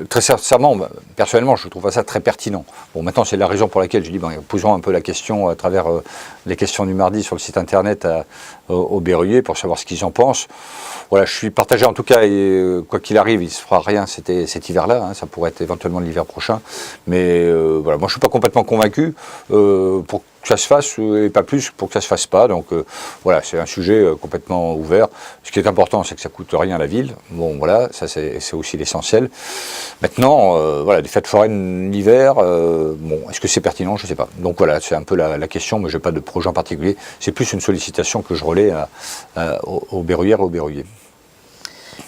S2: très sincèrement, personnellement, je trouve ça très pertinent. Bon, maintenant, c'est la raison pour laquelle je dis, posons un peu la question à travers les questions du mardi sur le site internet aux Berruyers pour savoir ce qu'ils en pensent. Voilà, je suis partagé en tout cas, et quoi qu'il arrive, il ne se fera rien cet hiver-là, ça pourrait être éventuellement l'hiver prochain. Mais voilà, moi je ne suis pas complètement convaincu pour que ça se fasse, et pas plus pour que ça ne se fasse pas. Donc voilà, c'est un sujet complètement ouvert. Ce qui est important, c'est que ça ne coûte rien à la ville. Bon voilà, ça c'est aussi l'essentiel. Maintenant, voilà, des fêtes foraines l'hiver, bon, est-ce que c'est pertinent? Je ne sais pas. Donc voilà, c'est un peu la question, mais je n'ai pas de projet en particulier. C'est plus une sollicitation que je relais aux Berruyères et aux Berruyers.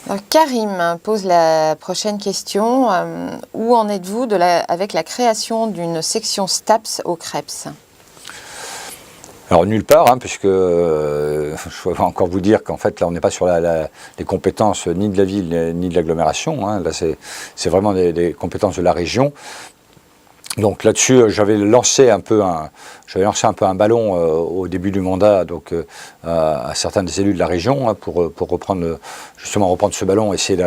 S1: Alors, Karim pose la prochaine question. Où en êtes-vous avec la création d'une section STAPS au CREPS?
S2: Alors nulle part, puisque je vais encore vous dire qu'en fait là on n'est pas sur les compétences ni de la ville ni de l'agglomération, là c'est vraiment des compétences de la région. Donc là-dessus, j'avais lancé un peu un ballon au début du mandat, donc à certains des élus de la région, pour reprendre ce ballon, essayer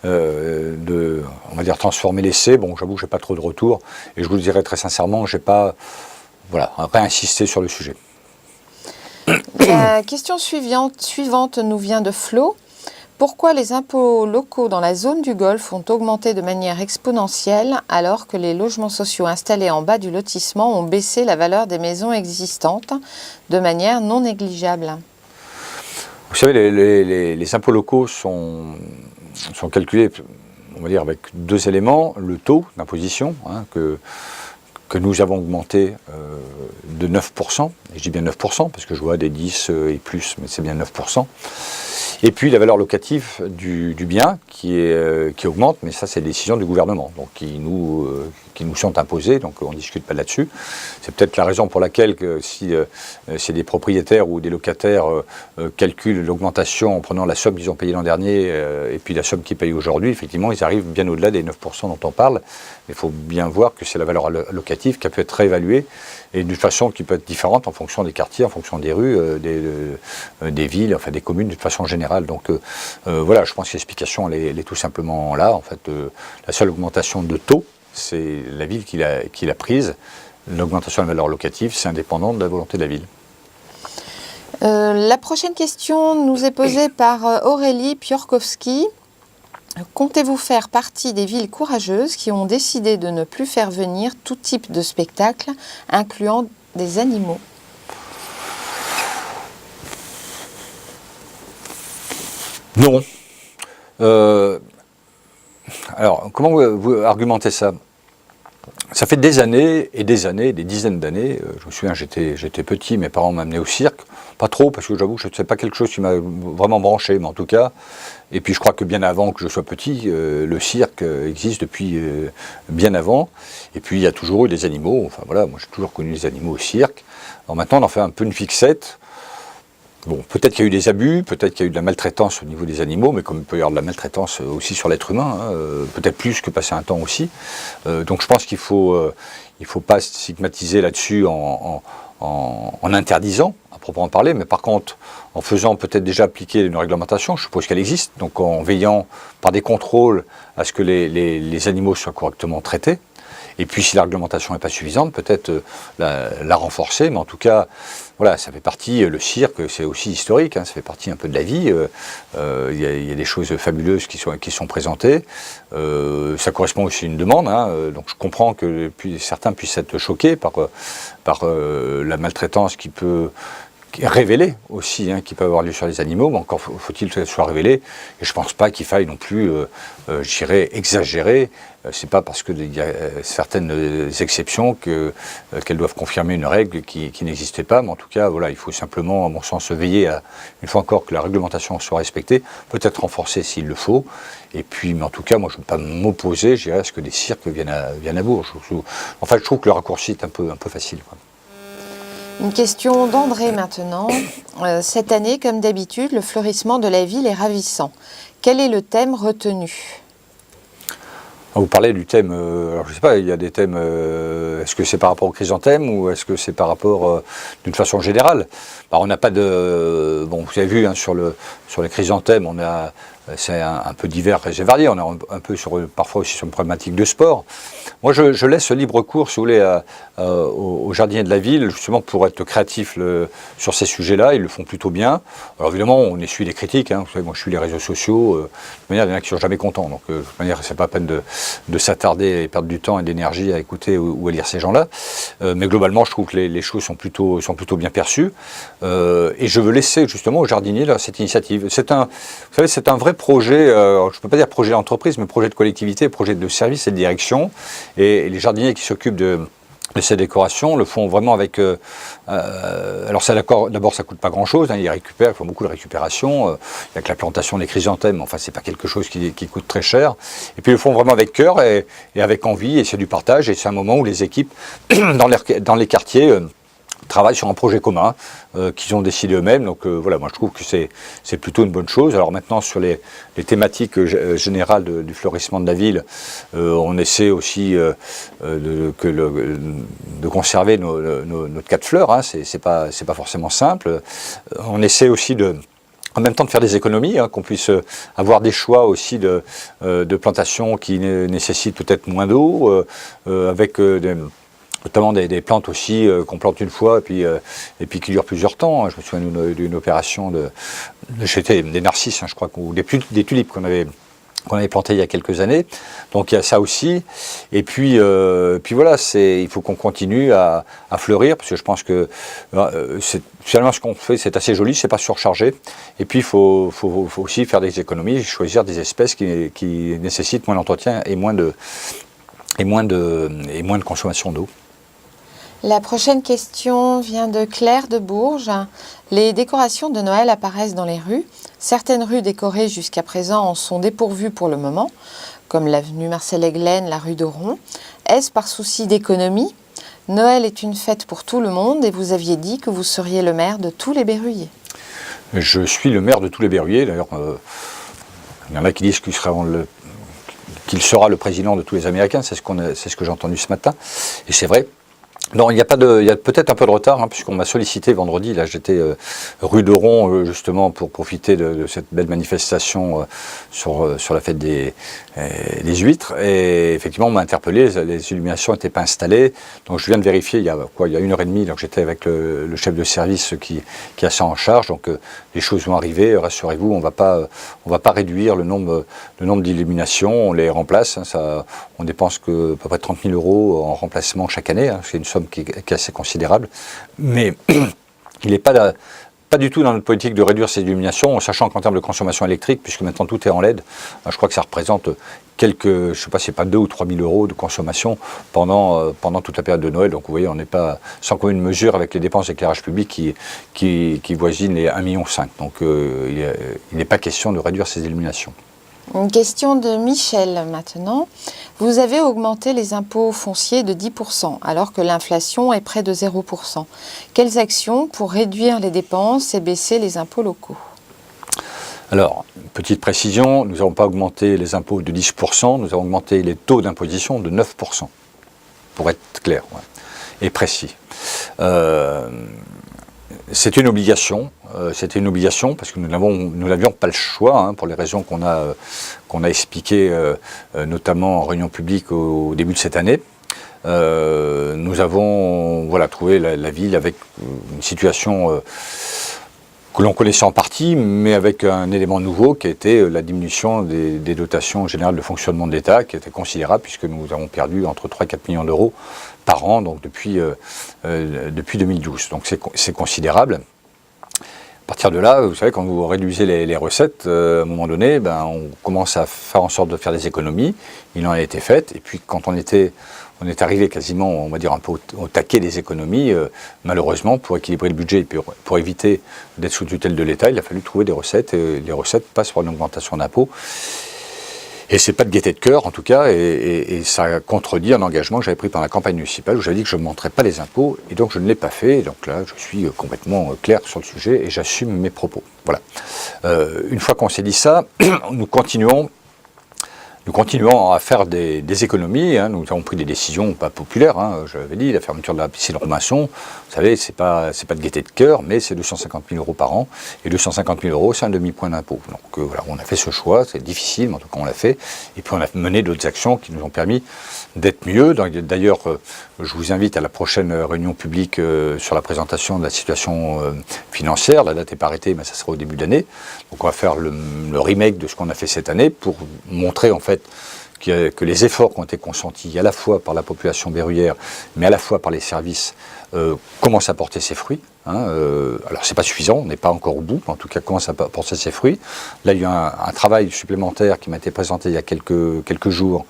S2: de on va dire transformer l'essai. Bon, j'avoue que j'ai pas trop de retours, et je vous le dirai très sincèrement, j'ai pas insisté sur le sujet.
S1: La question suivante nous vient de Flo. Pourquoi les impôts locaux dans la zone du Golfe ont augmenté de manière exponentielle alors que les logements sociaux installés en bas du lotissement ont baissé la valeur des maisons existantes de manière non négligeable?
S2: Vous savez, les impôts locaux sont calculés, on va dire, avec deux éléments. Le taux d'imposition, que nous avons augmenté de 9%, et je dis bien 9% parce que je vois des 10 et plus, mais c'est bien 9%. Et puis la valeur locative du bien qui augmente, mais ça c'est la décision du gouvernement, donc qui nous sont imposées, donc on ne discute pas là-dessus. C'est peut-être la raison pour laquelle si c'est des propriétaires ou des locataires calculent l'augmentation en prenant la somme qu'ils ont payée l'an dernier et puis la somme qu'ils payent aujourd'hui, effectivement ils arrivent bien au-delà des 9% dont on parle. Il faut bien voir que c'est la valeur locative qui a pu être réévaluée, et d'une façon qui peut être différente en fonction des quartiers, en fonction des rues, des villes, enfin des communes de façon générale. Donc voilà, je pense que l'explication elle est tout simplement là. En fait, la seule augmentation de taux, c'est la ville qui l'a prise. L'augmentation de la valeur locative, c'est indépendant de la volonté de la ville.
S1: La prochaine question nous est posée par Aurélie Piorkowski. Comptez-vous faire partie des villes courageuses qui ont décidé de ne plus faire venir tout type de spectacle, incluant des animaux?
S2: Non. Alors, comment vous argumentez ça? Ça fait des années et des années, des dizaines d'années. Je me souviens, j'étais petit, mes parents m'amenaient au cirque. Pas trop, parce que j'avoue que ce n'est pas quelque chose qui m'a vraiment branché, mais en tout cas. Et puis je crois que bien avant que je sois petit, le cirque existe depuis bien avant. Et puis il y a toujours eu des animaux. Enfin voilà, moi j'ai toujours connu les animaux au cirque. Alors maintenant, on en fait un peu une fixette. Bon, peut-être qu'il y a eu des abus, peut-être qu'il y a eu de la maltraitance au niveau des animaux, mais comme il peut y avoir de la maltraitance aussi sur l'être humain, hein, peut-être plus que passer un temps aussi. Donc je pense qu'il faut pas stigmatiser là-dessus en interdisant, à proprement parler, mais par contre, en faisant peut-être déjà appliquer une réglementation, je suppose qu'elle existe, donc en veillant par des contrôles à ce que les animaux soient correctement traités. Et puis si la réglementation n'est pas suffisante, peut-être la renforcer, mais en tout cas, voilà, ça fait partie, le cirque, c'est aussi historique, hein, ça fait partie un peu de la vie, il y a des choses fabuleuses qui sont présentées, ça correspond aussi à une demande, hein, donc je comprends que certains puissent être choqués par la maltraitance qui peut révélé aussi, hein, qui peut avoir lieu sur les animaux, mais encore faut-il que ça soit révélé, et je ne pense pas qu'il faille non plus, je dirais, exagérer. C'est pas parce qu'il y a certaines exceptions qu'elles doivent confirmer une règle qui n'existait pas, mais en tout cas, voilà, il faut simplement, à mon sens, veiller à, une fois encore, que la réglementation soit respectée, peut-être renforcée s'il le faut, et puis, mais en tout cas, moi, je ne veux pas m'opposer, je dirais, à ce que des cirques viennent à Bourges. En fait, je trouve que le raccourci est un peu facile, quoi.
S1: Une question d'André maintenant. Cette année, comme d'habitude, le fleurissement de la ville est ravissant. Quel est le thème retenu ?
S2: Vous parlez du thème, alors je ne sais pas, il y a des thèmes, est-ce que c'est par rapport au chrysanthème ou est-ce que c'est par rapport d'une façon générale ? On n'a pas de... Bon, vous avez vu, hein, sur les chrysanthèmes, c'est un peu divers et varié, on est un peu parfois aussi sur une problématique de sport. Moi, je laisse libre cours, si vous voulez, aux jardiniers de la ville, justement pour être créatifs sur ces sujets-là. Ils le font plutôt bien. Alors évidemment, on essuie des critiques, hein. Vous savez, moi je suis les réseaux sociaux, de toute manière, il y en a qui sont jamais contents. Donc de toute manière, c'est pas la peine de s'attarder et perdre du temps et d'énergie à écouter ou à lire ces gens-là. Mais globalement, je trouve que les choses sont plutôt bien perçues. Et je veux laisser justement aux jardiniers là, cette initiative. Vous savez, c'est un vrai projet, je ne peux pas dire projet d'entreprise, mais projet de collectivité, projet de service et de direction. Et les jardiniers qui s'occupent de ces décorations le font vraiment avec... alors d'abord, ça ne coûte pas grand-chose, hein, ils font beaucoup de récupération. Il n'y a que la plantation des chrysanthèmes, enfin, ce n'est pas quelque chose qui coûte très cher. Et puis, ils le font vraiment avec cœur et avec envie, et c'est du partage. Et c'est un moment où les équipes, dans les quartiers... travaillent sur un projet commun qu'ils ont décidé eux-mêmes. Donc voilà, moi je trouve que c'est plutôt une bonne chose. Alors maintenant, sur les thématiques générales du fleurissement de la ville, on essaie aussi de conserver notre cas de fleurs. Hein. C'est pas forcément simple. On essaie aussi en même temps de faire des économies, hein, qu'on puisse avoir des choix aussi de plantations qui nécessitent peut-être moins d'eau, avec notamment des plantes aussi qu'on plante une fois et puis qui durent plusieurs temps. Je me souviens d'une opération j'étais des narcisses, hein, je crois, ou des tulipes qu'on avait plantées il y a quelques années. Donc il y a ça aussi. Et puis voilà, il faut qu'on continue à fleurir, parce que je pense que finalement ce qu'on fait, c'est assez joli, c'est pas surchargé. Et puis il faut aussi faire des économies, choisir des espèces qui nécessitent moins d'entretien et moins de consommation d'eau.
S1: La prochaine question vient de Claire de Bourges. Les décorations de Noël apparaissent dans les rues. Certaines rues décorées jusqu'à présent en sont dépourvues pour le moment, comme l'avenue Marcel-Eglen, la rue de Ron. Est-ce par souci d'économie ? Noël est une fête pour tout le monde et vous aviez dit que vous seriez le maire de tous les Berruyers.
S2: Je suis le maire de tous les Berruyers. D'ailleurs, il y en a qui disent qu'il sera le président de tous les Américains. C'est ce que j'ai entendu ce matin. Et c'est vrai. Non, il y a peut-être un peu de retard, hein, puisqu'on m'a sollicité vendredi. Là, j'étais rue de Ron, justement, pour profiter de cette belle manifestation sur la fête des huîtres. Et effectivement, on m'a interpellé, les illuminations n'étaient pas installées. Donc, je viens de vérifier, il y a 1h30, donc j'étais avec le chef de service qui a ça en charge. Donc, les choses vont arriver, rassurez-vous, on va pas réduire le nombre d'illuminations, on les remplace. Hein, on dépense à peu près 30 000 € en remplacement chaque année. Hein, c'est une somme qui est assez considérable, mais il n'est pas du tout dans notre politique de réduire ces illuminations, en sachant qu'en termes de consommation électrique, puisque maintenant tout est en LED, je crois que ça représente je ne sais pas, c'est pas 2 ou 3 000 € de consommation pendant toute la période de Noël. Donc vous voyez, on n'est pas sans commune mesure avec les dépenses d'éclairage public qui voisinent les 1,5 million. Donc il n'est pas question de réduire ces illuminations.
S1: Une question de Michel maintenant. Vous avez augmenté les impôts fonciers de 10%, alors que l'inflation est près de 0%. Quelles actions pour réduire les dépenses et baisser les impôts locaux?
S2: Alors, petite précision, nous n'avons pas augmenté les impôts de 10%, nous avons augmenté les taux d'imposition de 9%, pour être clair et précis. C'était une obligation parce que nous n'avions pas le choix, pour les raisons qu'on a expliquées, notamment en réunion publique au début de cette année. Nous avons trouvé la ville avec une situation que l'on connaissait en partie, mais avec un élément nouveau qui a été la diminution des dotations générales de fonctionnement de l'État, qui était considérable puisque nous avons perdu entre 3 et 4 millions d'euros par an donc depuis 2012. Donc c'est considérable. À partir de là, vous savez, quand vous réduisez les recettes, à un moment donné, on commence à faire en sorte de faire des économies. Il en a été fait. Et puis quand on est arrivé quasiment, on va dire, un peu au taquet des économies. Malheureusement, pour équilibrer le budget et pour éviter d'être sous tutelle de l'État, il a fallu trouver des recettes. Et les recettes passent par une augmentation d'impôts. Et c'est pas de gaieté de cœur, en tout cas, et ça contredit un engagement que j'avais pris pendant la campagne municipale où j'avais dit que je ne monterais pas les impôts, et donc je ne l'ai pas fait. Et donc là, je suis complètement clair sur le sujet et j'assume mes propos. Voilà. Une fois qu'on s'est dit ça, nous continuons à faire des économies. Nous avons pris des décisions pas populaires. Je l'avais dit, la fermeture de la piscine Robinson, vous savez, c'est pas de gaieté de cœur, mais c'est 250 000 euros par an. Et 250 000 euros, c'est un demi-point d'impôt. Donc voilà, on a fait ce choix, c'est difficile, mais en tout cas on l'a fait. Et puis on a mené d'autres actions qui nous ont permis d'être mieux. D'ailleurs, je vous invite à la prochaine réunion publique sur la présentation de la situation financière. La date n'est pas arrêtée, mais ça sera au début d'année. Donc on va faire le remake de ce qu'on a fait cette année pour montrer en fait que les efforts qui ont été consentis à la fois par la population berruyère, mais à la fois par les services, commencent à porter ses fruits. Alors c'est pas suffisant, on n'est pas encore au bout, mais en tout cas commence à porter ses fruits. Là il y a un travail supplémentaire qui m'a été présenté il y a quelques jours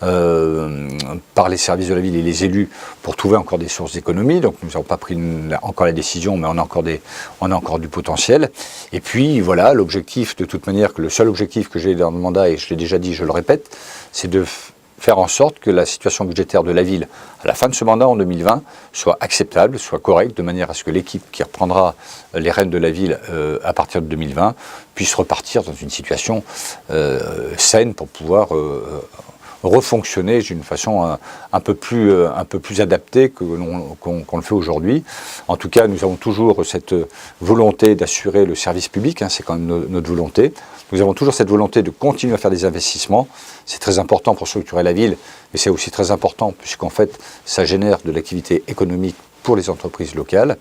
S2: par les services de la ville et les élus pour trouver encore des sources d'économie. Donc nous n'avons pas pris encore la décision, mais on a encore du potentiel. Et puis voilà, l'objectif de toute manière, que le seul objectif que j'ai dans le mandat, et je l'ai déjà dit, je le répète, c'est de faire en sorte que la situation budgétaire de la ville, à la fin de ce mandat en 2020, soit acceptable, soit correcte, de manière à ce que l'équipe qui reprendra les rênes de la ville à partir de 2020 puisse repartir dans une situation saine pour pouvoir refonctionner d'une façon un peu plus adaptée qu'on le fait aujourd'hui. En tout cas, nous avons toujours cette volonté d'assurer le service public, c'est quand même notre volonté. Nous avons toujours cette volonté de continuer à faire des investissements. C'est très important pour structurer la ville, mais c'est aussi très important puisqu'en fait, ça génère de l'activité économique pour les entreprises locales.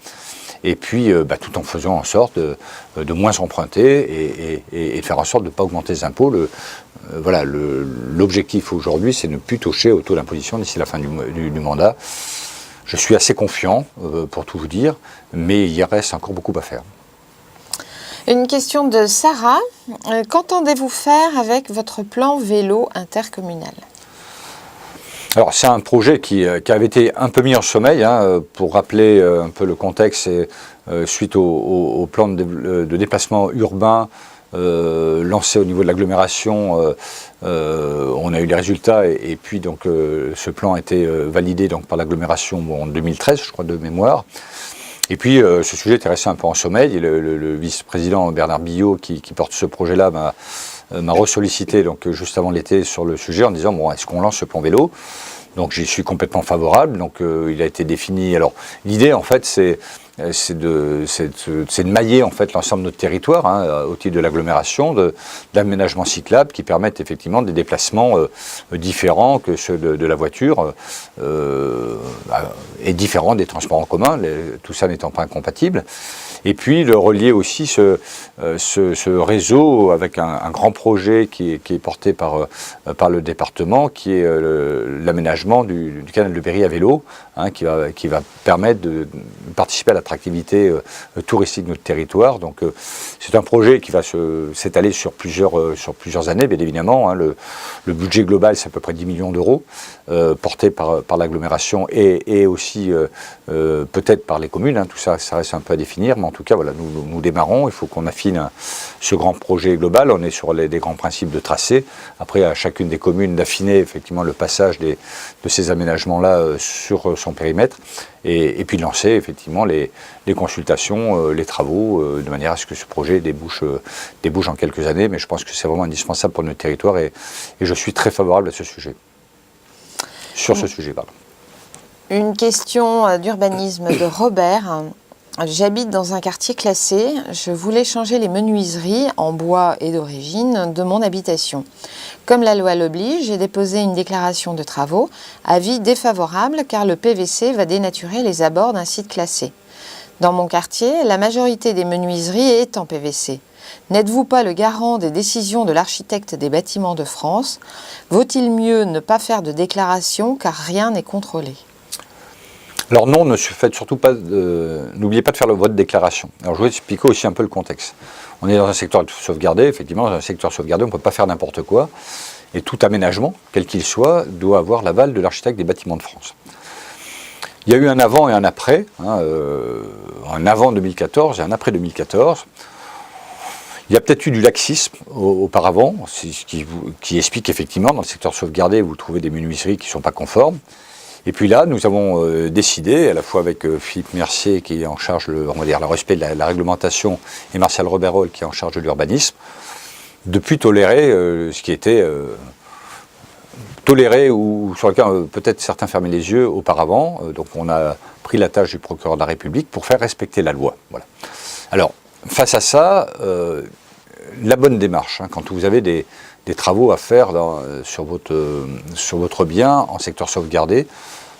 S2: Et puis, tout en faisant en sorte de moins emprunter et de faire en sorte de ne pas augmenter les impôts. L'objectif aujourd'hui, c'est de ne plus toucher au taux d'imposition d'ici la fin du mandat. Je suis assez confiant, pour tout vous dire, mais il reste encore beaucoup à faire.
S1: Une question de Sarah. Qu'entendez-vous faire avec votre plan vélo intercommunal ?
S2: Alors c'est un projet qui avait été un peu mis en sommeil, pour rappeler un peu le contexte, suite au plan de déplacement urbain lancé au niveau de l'agglomération. On a eu les résultats et puis donc ce plan a été validé donc, par l'agglomération en 2013, je crois, de mémoire. Et puis ce sujet était resté un peu en sommeil et le vice-président Bernard Billot qui porte ce projet-là m'a ressollicité donc juste avant l'été sur le sujet en disant bon, est-ce qu'on lance ce plan vélo? Donc j'y suis complètement favorable. Donc il a été défini. Alors l'idée en fait c'est de mailler en fait l'ensemble de notre territoire au titre de l'agglomération, d'aménagements cyclables qui permettent effectivement des déplacements différents que ceux de la voiture et différents des transports en commun, tout ça n'étant pas incompatible. Et puis de relier aussi ce réseau avec un grand projet qui est porté par le département, qui est l'aménagement du canal de Berry à vélo, qui va permettre de participer à la l'attractivité touristique de notre territoire. Donc c'est un projet qui va s'étaler sur plusieurs années, bien évidemment. Hein. Le budget global, c'est à peu près 10 millions d'euros, porté par l'agglomération et aussi peut-être par les communes. Hein. Tout ça, ça reste un peu à définir, mais en tout cas, voilà, nous démarrons. Il faut qu'on affine ce grand projet global. On est sur des grands principes de tracé. Après, à chacune des communes d'affiner effectivement le passage de ces aménagements-là sur son périmètre et puis de lancer effectivement les consultations, les travaux, de manière à ce que ce projet débouche en quelques années. Mais je pense que c'est vraiment indispensable pour notre territoire et je suis très favorable à ce sujet. Sur ce sujet, pardon.
S1: Une question d'urbanisme de Robert. J'habite dans un quartier classé. Je voulais changer les menuiseries en bois et d'origine de mon habitation. Comme la loi l'oblige, j'ai déposé une déclaration de travaux. Avis défavorable car le PVC va dénaturer les abords d'un site classé. Dans mon quartier, la majorité des menuiseries est en PVC. N'êtes-vous pas le garant des décisions de l'architecte des bâtiments de France? Vaut-il mieux ne pas faire de déclaration car rien n'est contrôlé?
S2: Alors non, n'oubliez pas de faire votre déclaration. Alors je vais expliquer aussi un peu le contexte. On est dans un secteur sauvegardé, effectivement, dans un secteur sauvegardé, on ne peut pas faire n'importe quoi. Et tout aménagement, quel qu'il soit, doit avoir l'aval de l'architecte des bâtiments de France. Il y a eu un avant et un après, hein, un avant 2014 et un après 2014. Il y a peut-être eu du laxisme auparavant, ce qui explique effectivement, dans le secteur sauvegardé, vous trouvez des menuiseries qui ne sont pas conformes. Et puis là, nous avons décidé, à la fois avec Philippe Mercier qui est en charge, le respect de la réglementation, et Martial Roberol qui est en charge de l'urbanisme, de plus tolérer ce qui était toléré ou sur lequel peut-être certains fermaient les yeux auparavant. Donc on a pris la tâche du procureur de la République pour faire respecter la loi. Voilà. Alors, face à ça, la bonne démarche, hein, quand vous avez des travaux à faire sur votre bien en secteur sauvegardé,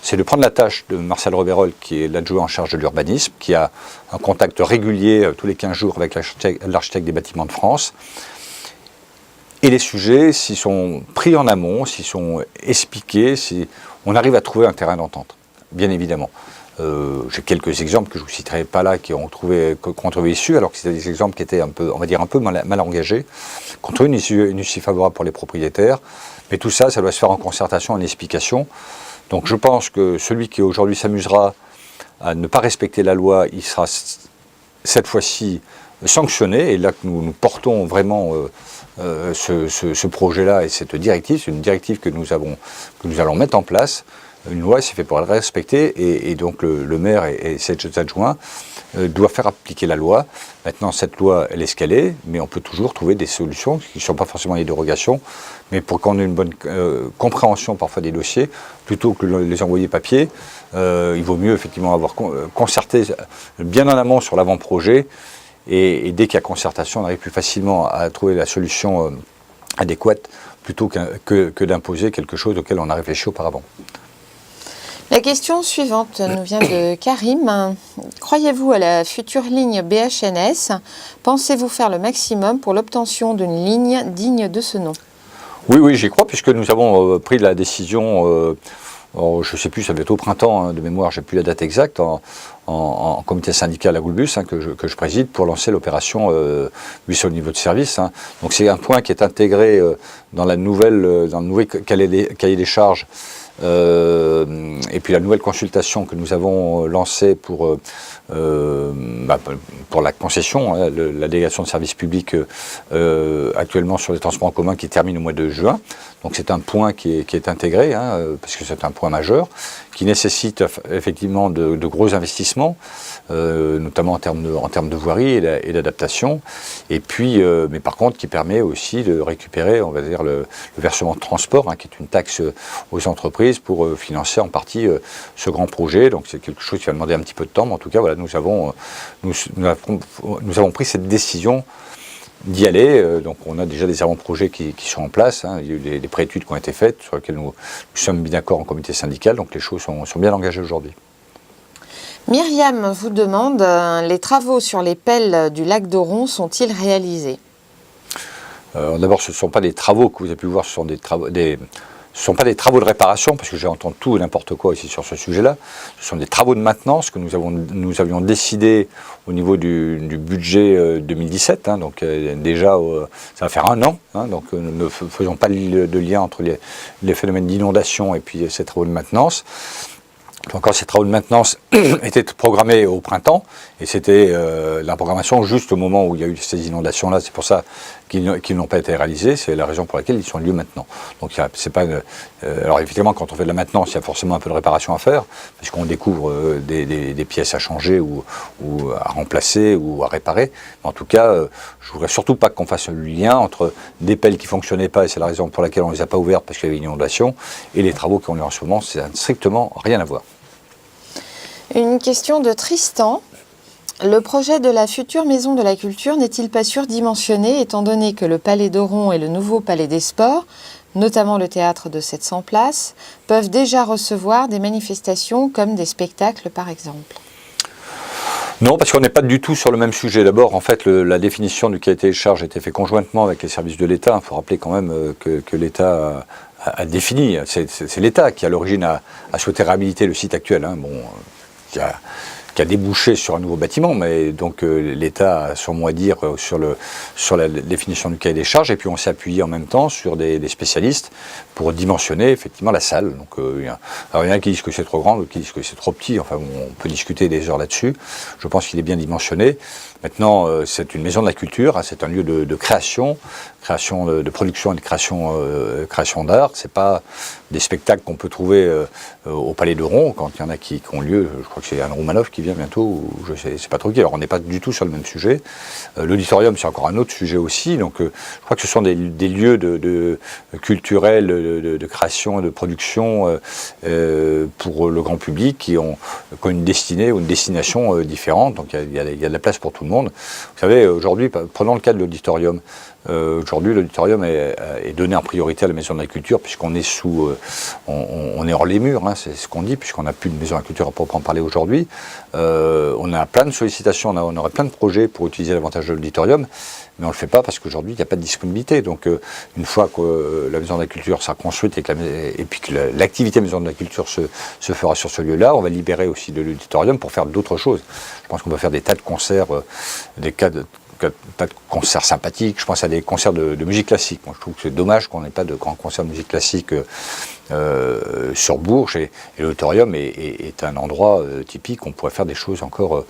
S2: c'est de prendre la tâche de Martial Roberol, qui est l'adjoint en charge de l'urbanisme, qui a un contact régulier tous les 15 jours avec l'architecte des bâtiments de France. Et les sujets, s'ils sont pris en amont, s'ils sont expliqués, si on arrive à trouver un terrain d'entente, bien évidemment. J'ai quelques exemples que je ne vous citerai pas là qui ont trouvé issue, alors que c'était des exemples qui étaient un peu mal engagés, qui ont trouvé une issue favorable pour les propriétaires. Mais tout ça, ça doit se faire en concertation, en explication. Donc je pense que celui qui aujourd'hui s'amusera à ne pas respecter la loi, il sera cette fois-ci sanctionné. Et là que nous portons vraiment ce projet-là et cette directive, c'est une directive que nous allons mettre en place. Une loi, c'est fait pour la respecter et donc le maire et ses adjoints doivent faire appliquer la loi. Maintenant, cette loi, elle est ce qu'elle est, mais on peut toujours trouver des solutions qui ne sont pas forcément des dérogations, mais pour qu'on ait une bonne compréhension parfois des dossiers, plutôt que les envoyer papier, il vaut mieux effectivement avoir concerté bien en amont sur l'avant-projet et dès qu'il y a concertation, on arrive plus facilement à trouver la solution adéquate plutôt que d'imposer quelque chose auquel on a réfléchi auparavant.
S1: La question suivante nous vient de Karim. Croyez-vous à la future ligne BHNS? Pensez-vous faire le maximum pour l'obtention d'une ligne digne de ce nom?
S2: Oui, j'y crois, puisque nous avons pris la décision, je ne sais plus, ça va être au printemps, hein, de mémoire, je n'ai plus la date exacte, en comité syndical à Goulbus, hein, que je préside, pour lancer l'opération buisson au niveau de service. Hein. Donc c'est un point qui est intégré dans le nouvel cahier des charges. Et puis la nouvelle consultation que nous avons lancée pour la concession, hein, la délégation de service public actuellement sur les transports en commun qui termine au mois de juin. Donc c'est un point qui est intégré, hein, parce que c'est un point majeur, qui nécessite effectivement de gros investissements, notamment en termes de voirie et d'adaptation, et puis, mais par contre qui permet aussi de récupérer, on va dire, le versement de transport, hein, qui est une taxe aux entreprises pour financer en partie ce grand projet. Donc c'est quelque chose qui va demander un petit peu de temps, mais en tout cas, voilà, nous avons pris cette décision d'y aller. Donc on a déjà des avant-projets qui sont en place, hein. Il y a eu des préétudes qui ont été faites, sur lesquelles nous sommes bien d'accord en comité syndical, donc les choses sont bien engagées aujourd'hui.
S1: Myriam vous demande, les travaux sur les pelles du lac d'Oron sont-ils réalisés?
S2: D'abord, ce ne sont pas des travaux que vous avez pu voir, ce Ce ne sont pas des travaux de réparation, parce que j'ai entendu tout et n'importe quoi ici sur ce sujet-là. Ce sont des travaux de maintenance que nous avions décidé au niveau du budget 2017. Hein, donc déjà, ça va faire 1 an. Hein, donc ne faisons pas de lien entre les phénomènes d'inondation et puis ces travaux de maintenance. Encore, ces travaux de maintenance étaient programmés au printemps, et c'était la programmation juste au moment où il y a eu ces inondations-là. C'est pour ça qu'ils n'ont pas été réalisés. C'est la raison pour laquelle ils sont lieu maintenant. Donc, c'est pas alors évidemment, quand on fait de la maintenance, il y a forcément un peu de réparation à faire, puisqu'on découvre des pièces à changer ou à remplacer ou à réparer. Mais en tout cas, je ne voudrais surtout pas qu'on fasse le lien entre des pelles qui ne fonctionnaient pas, et c'est la raison pour laquelle on ne les a pas ouvertes parce qu'il y avait une inondation, et les travaux qui ont lieu en ce moment. Ça n'a strictement rien à voir.
S1: Une question de Tristan. Le projet de la future Maison de la Culture n'est-il pas surdimensionné, étant donné que le Palais d'Oron et le nouveau Palais des Sports, notamment le théâtre de 700 places, peuvent déjà recevoir des manifestations comme des spectacles par exemple?
S2: Non, parce qu'on n'est pas du tout sur le même sujet. D'abord, en fait, la définition du cahier des charges a été faite conjointement avec les services de l'État. Il faut rappeler quand même que l'État a défini, c'est l'État qui à l'origine a souhaité réhabiliter le site actuel. Hein. Bon, qui a débouché sur un nouveau bâtiment, mais donc l'État a son mot à dire sur la définition du cahier des charges, et puis on s'est appuyé en même temps sur des spécialistes pour dimensionner effectivement la salle. Donc il y en a qui disent que c'est trop grand, d'autres qui disent que c'est trop petit, enfin on peut discuter des heures là-dessus. Je pense qu'il est bien dimensionné. Maintenant, c'est une maison de la culture, hein, c'est un lieu de création de production et de création d'art. C'est pas des spectacles qu'on peut trouver au Palais d'Oron, quand il y en a qui ont lieu. Je crois que c'est Anne Roumanoff qui vient bientôt, ou je sais, c'est pas trop qui. Alors on n'est pas du tout sur le même sujet. L'auditorium, c'est encore un autre sujet aussi. Donc je crois que ce sont des lieux culturels, de création et de production pour le grand public qui ont une destinée ou une destination différente. Donc il y a de la place pour tout le monde. Vous savez, aujourd'hui, prenons le cas de l'auditorium. Aujourd'hui, l'auditorium est donné en priorité à la Maison de la Culture, puisqu'on est on est hors les murs, hein, c'est ce qu'on dit, puisqu'on n'a plus de Maison de la Culture à proprement parler aujourd'hui. On a plein de sollicitations, on aurait plein de projets pour utiliser l'avantage de l'auditorium, mais on ne le fait pas parce qu'aujourd'hui, il n'y a pas de disponibilité. Donc, une fois que la Maison de la Culture sera construite et puis que l'activité Maison de la Culture se fera sur ce lieu-là, on va libérer aussi de l'auditorium pour faire d'autres choses. Je pense qu'on va faire des tas de concerts, tas de concerts sympathiques. Je pense à des concerts de musique classique. Moi, je trouve que c'est dommage qu'on n'ait pas de grands concerts de musique classique sur Bourges, et l'auditorium est un endroit typique où on pourrait faire des choses encore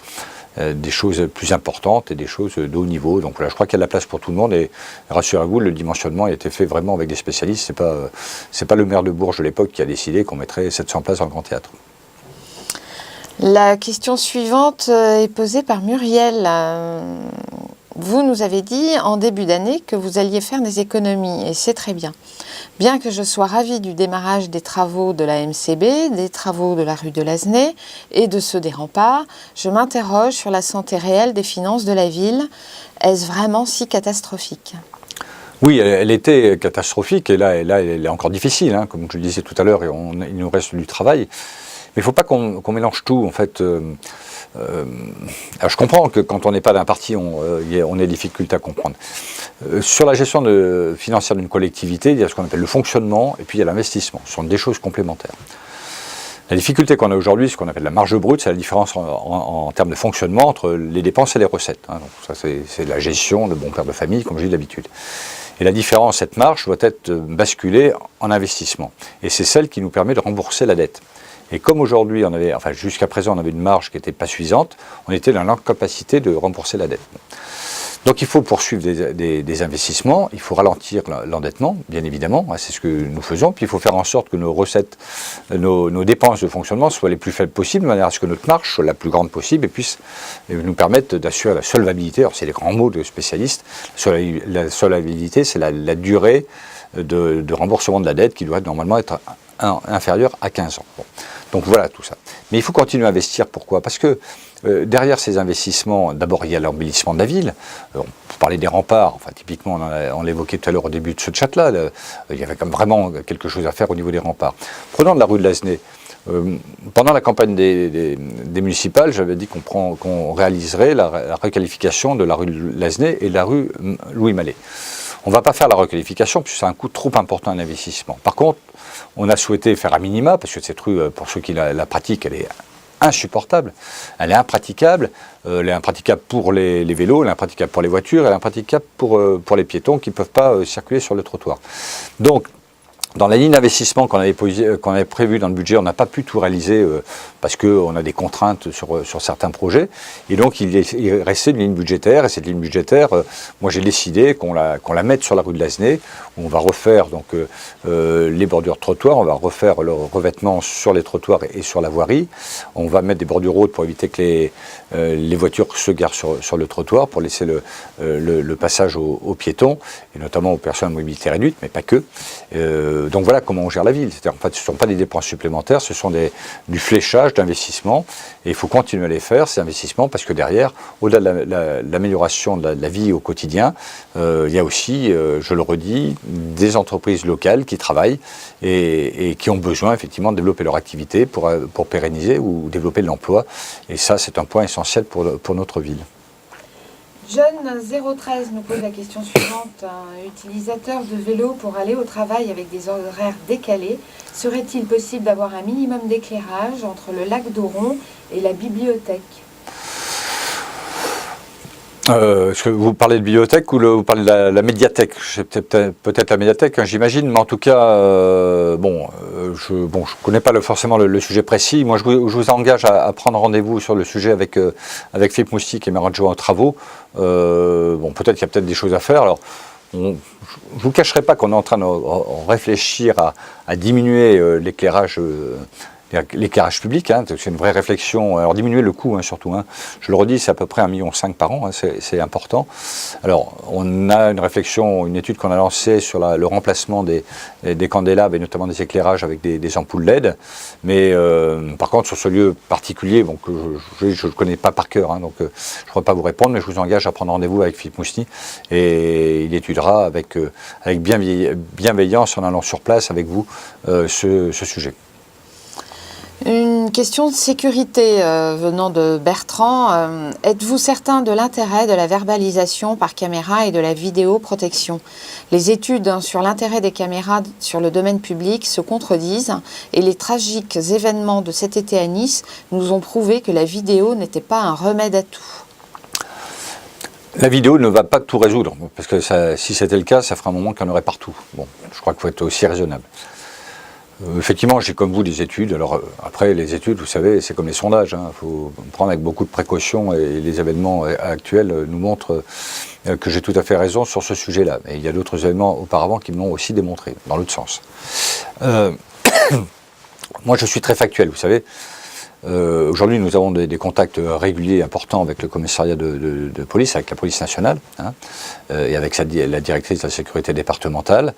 S2: des choses plus importantes et des choses de haut niveau. Donc voilà, je crois qu'il y a de la place pour tout le monde, et rassurez-vous, le dimensionnement a été fait vraiment avec des spécialistes. C'est pas le maire de Bourges de l'époque qui a décidé qu'on mettrait 700 places dans le Grand Théâtre.
S1: La question suivante est posée par Muriel. Vous nous avez dit en début d'année que vous alliez faire des économies, et c'est très bien. Bien que je sois ravie du démarrage des travaux de la MCB, des travaux de la rue de Lasnais et de ceux des Remparts, je m'interroge sur la santé réelle des finances de la ville. Est-ce vraiment si catastrophique ?
S2: Oui, elle était catastrophique, et là elle est encore difficile, hein, comme je le disais tout à l'heure, et il nous reste du travail. Mais il ne faut pas qu'on mélange tout, en fait. Alors je comprends que quand on n'est pas d'un parti, on a des difficultés à comprendre. Sur la gestion financière d'une collectivité, il y a ce qu'on appelle le fonctionnement, et puis il y a l'investissement. Ce sont des choses complémentaires. La difficulté qu'on a aujourd'hui, ce qu'on appelle la marge brute, c'est la différence en termes de fonctionnement entre les dépenses et les recettes. Hein. Donc ça, c'est la gestion de bon père de famille, comme je dis d'habitude. Et la différence, cette marge, doit être basculée en investissement. Et c'est celle qui nous permet de rembourser la dette. Et comme aujourd'hui, jusqu'à présent, on avait une marge qui n'était pas suffisante, on était dans l'incapacité de rembourser la dette. Donc il faut poursuivre des investissements, il faut ralentir l'endettement, bien évidemment, c'est ce que nous faisons, puis il faut faire en sorte que nos recettes, nos dépenses de fonctionnement soient les plus faibles possibles, de manière à ce que notre marge soit la plus grande possible et puisse nous permettre d'assurer la solvabilité. Alors c'est les grands mots de spécialistes, la solvabilité, c'est la durée de remboursement de la dette qui doit normalement être inférieure à 15 ans. Bon. Donc voilà tout ça. Mais il faut continuer à investir. Pourquoi ? Parce que derrière ces investissements, d'abord il y a l'embellissement de la ville. On peut parler des remparts, typiquement on l'évoquait tout à l'heure au début de ce chat-là, il y avait comme vraiment quelque chose à faire au niveau des remparts. Prenons de la rue de Lasnais. Pendant la campagne des municipales, j'avais dit qu'on réaliserait la requalification de la rue de Lasnais et de la rue Louis Mallet. On ne va pas faire la requalification puisque c'est un coût trop important d'investissement. Par contre, on a souhaité faire un minima, parce que cette rue, pour ceux qui la pratiquent, elle est insupportable, elle est impraticable pour les vélos, elle est impraticable pour les voitures, elle est impraticable pour les piétons qui ne peuvent pas circuler sur le trottoir. Donc, dans la ligne d'investissement qu'on avait prévu dans le budget, on n'a pas pu tout réaliser parce qu'on a des contraintes sur certains projets. Et donc, il restait une ligne budgétaire. Et cette ligne budgétaire, moi, j'ai décidé qu'on la mette sur la rue de Lasné, où on va refaire donc, les bordures de trottoir, on va refaire le revêtement sur les trottoirs et sur la voirie. On va mettre des bordures hautes pour éviter que les voitures se garent sur le trottoir, pour laisser le passage aux piétons, et notamment aux personnes à mobilité réduite, mais pas que. Donc voilà comment on gère la ville. C'est-à-dire, en fait, ce ne sont pas des dépenses supplémentaires, ce sont du fléchage d'investissements. Et il faut continuer à les faire, ces investissements, parce que derrière, au-delà de l'amélioration de la vie au quotidien, il y a aussi, je le redis, des entreprises locales qui travaillent et qui ont besoin effectivement de développer leur activité pour pérenniser ou développer de l'emploi. Et ça, c'est un point essentiel pour notre ville.
S1: John013 nous pose la question suivante. Un utilisateur de vélo pour aller au travail avec des horaires décalés, serait-il possible d'avoir un minimum d'éclairage entre le lac d'Auron et la bibliothèque ?
S2: Est-ce que vous parlez de bibliothèque ou vous parlez de la médiathèque? Peut-être la médiathèque, hein, j'imagine, mais en tout cas, je connais pas forcément le sujet précis. Moi, je vous engage à prendre rendez-vous sur le sujet avec Philippe Mousty, qui est maire adjoint aux travaux. Peut-être qu'il y a peut-être des choses à faire. Alors, je ne vous cacherai pas qu'on est en train de réfléchir à diminuer l'éclairage public, hein, c'est une vraie réflexion. Alors diminuer le coût, hein, surtout. Hein. Je le redis, c'est à peu près 1,5 million par an, hein, c'est important. Alors on a une réflexion, une étude qu'on a lancée sur le remplacement des candélabres et notamment des éclairages avec des ampoules LED. Mais par contre sur ce lieu particulier, que je ne connais pas par cœur, hein, donc je ne pourrais pas vous répondre, mais je vous engage à prendre rendez-vous avec Philippe Mousty et il étudiera avec bienveillance en allant sur place avec vous ce sujet.
S1: Une question de sécurité venant de Bertrand. Êtes-vous certain de l'intérêt de la verbalisation par caméra et de la vidéoprotection ? Les études sur l'intérêt des caméras sur le domaine public se contredisent et les tragiques événements de cet été à Nice nous ont prouvé que la vidéo n'était pas un remède à tout.
S2: La vidéo ne va pas tout résoudre, parce que si c'était le cas, ça ferait un moment qu'il y en aurait partout. Bon, je crois qu'il faut être aussi raisonnable. Effectivement, j'ai comme vous des études. Alors après, les études, vous savez, c'est comme les sondages. Il faut prendre avec beaucoup de précautions et les événements actuels nous montrent que j'ai tout à fait raison sur ce sujet-là. Et il y a d'autres événements auparavant qui me l'ont aussi démontré, dans l'autre sens. Moi, je suis très factuel, vous savez. Aujourd'hui, nous avons des contacts réguliers importants avec le commissariat de police, avec la police nationale, hein, et avec la directrice de la sécurité départementale.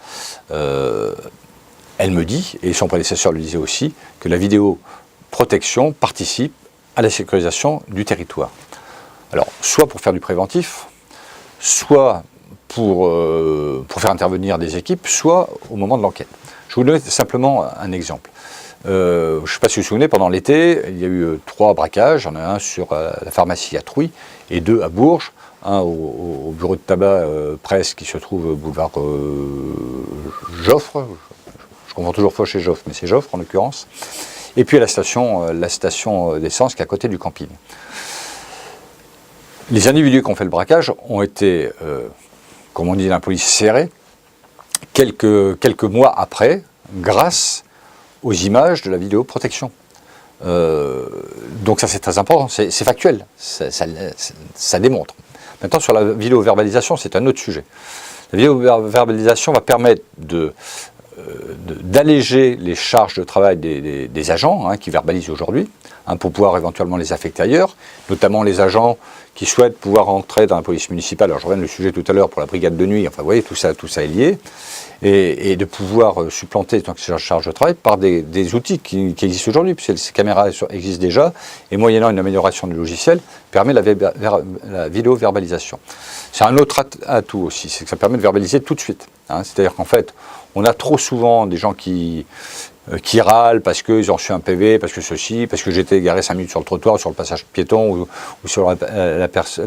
S2: Elle me dit, et son prédécesseur le disait aussi, que la vidéoprotection participe à la sécurisation du territoire. Alors, soit pour faire du préventif, soit pour faire intervenir des équipes, soit au moment de l'enquête. Je vous donne simplement un exemple. Je ne sais pas si vous vous souvenez, pendant l'été, il y a eu 3 braquages. Il y en a un sur la pharmacie à Trouy et 2 à Bourges. Un au bureau de tabac presse qui se trouve au boulevard Joffre. Je confonds toujours Foch et Joffre, mais c'est Joffre en l'occurrence. Et puis à la station d'essence qui est à côté du camping. Les individus qui ont fait le braquage ont été, comme on dit dans la police, serrés quelques mois après, grâce aux images de la vidéoprotection. Donc ça c'est très important, c'est factuel, ça démontre. Maintenant sur la vidéoverbalisation, c'est un autre sujet. La vidéoverbalisation va permettre d'alléger les charges de travail des agents, hein, qui verbalisent aujourd'hui, hein, pour pouvoir éventuellement les affecter ailleurs, notamment les agents qui souhaitent pouvoir entrer dans la police municipale. Alors je reviens le sujet tout à l'heure pour la brigade de nuit, enfin vous voyez, tout ça est lié, et de pouvoir supplanter ces charges de travail par des outils qui existent aujourd'hui, puisque ces caméras existent déjà, et moyennant une amélioration du logiciel, permet la vidéo-verbalisation. C'est un autre atout aussi, c'est que ça permet de verbaliser tout de suite. Hein, c'est-à-dire qu'en fait, on a trop souvent des gens qui qui râlent parce qu'ils ont reçu un PV, parce que ceci, parce que j'étais garé 5 minutes sur le trottoir, sur le passage piéton ou sur la place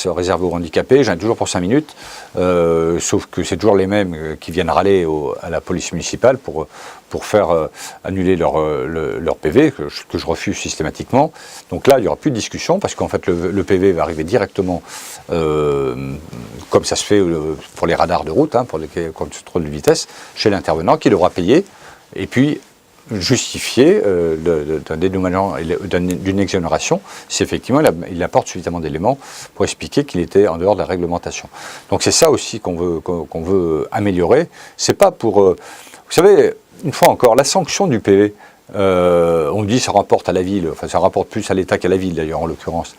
S2: réservée aux handicapés. J'en ai toujours pour 5 minutes, sauf que c'est toujours les mêmes qui viennent râler à la police municipale pour faire annuler leur PV, que je refuse systématiquement. Donc là, il n'y aura plus de discussion, parce qu'en fait, le PV va arriver directement, comme ça se fait pour les radars de route, pour les contrôles de vitesse, chez l'intervenant, qui devra payer, et puis justifier d'un dédommagement, d'une exonération, si effectivement il apporte suffisamment d'éléments pour expliquer qu'il était en dehors de la réglementation. Donc c'est ça aussi qu'on veut améliorer. C'est pas pour... vous savez, une fois encore, la sanction du PV, on dit ça rapporte à la ville, enfin ça rapporte plus à l'État qu'à la ville d'ailleurs en l'occurrence.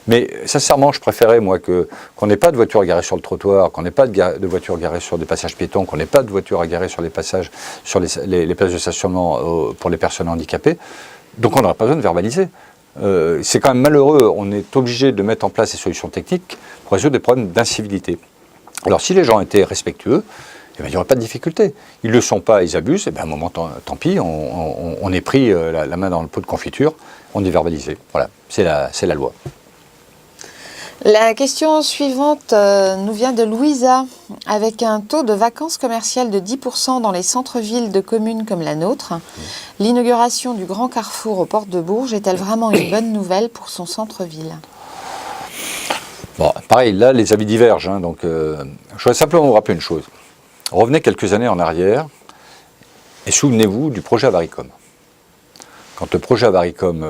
S2: Mais sincèrement, je préférais moi qu'on n'ait pas de voitures garées sur le trottoir, qu'on n'ait pas de voitures garées sur des passages piétons, qu'on n'ait pas de voitures garées sur les passages, sur les places de stationnement pour les personnes handicapées. Donc on n'aura pas besoin de verbaliser. C'est quand même malheureux, on est obligé de mettre en place des solutions techniques pour résoudre des problèmes d'incivilité. Alors si les gens étaient respectueux, il n'y aurait pas de difficulté. Ils ne le sont pas, ils abusent, et bien à un moment, tant pis, on est pris la main dans le pot de confiture, on est verbalisé. Voilà, c'est la loi.
S1: La question suivante nous vient de Louisa. Avec un taux de vacances commerciales de 10% dans les centres-villes de communes comme la nôtre, l'inauguration du grand carrefour aux portes de Bourges est-elle vraiment une bonne nouvelle pour son centre-ville ?
S2: Bon, pareil, là, les avis divergent. Donc, je voudrais simplement vous rappeler une chose. Revenez quelques années en arrière et souvenez-vous du projet Avaricom. Quand le projet Avaricom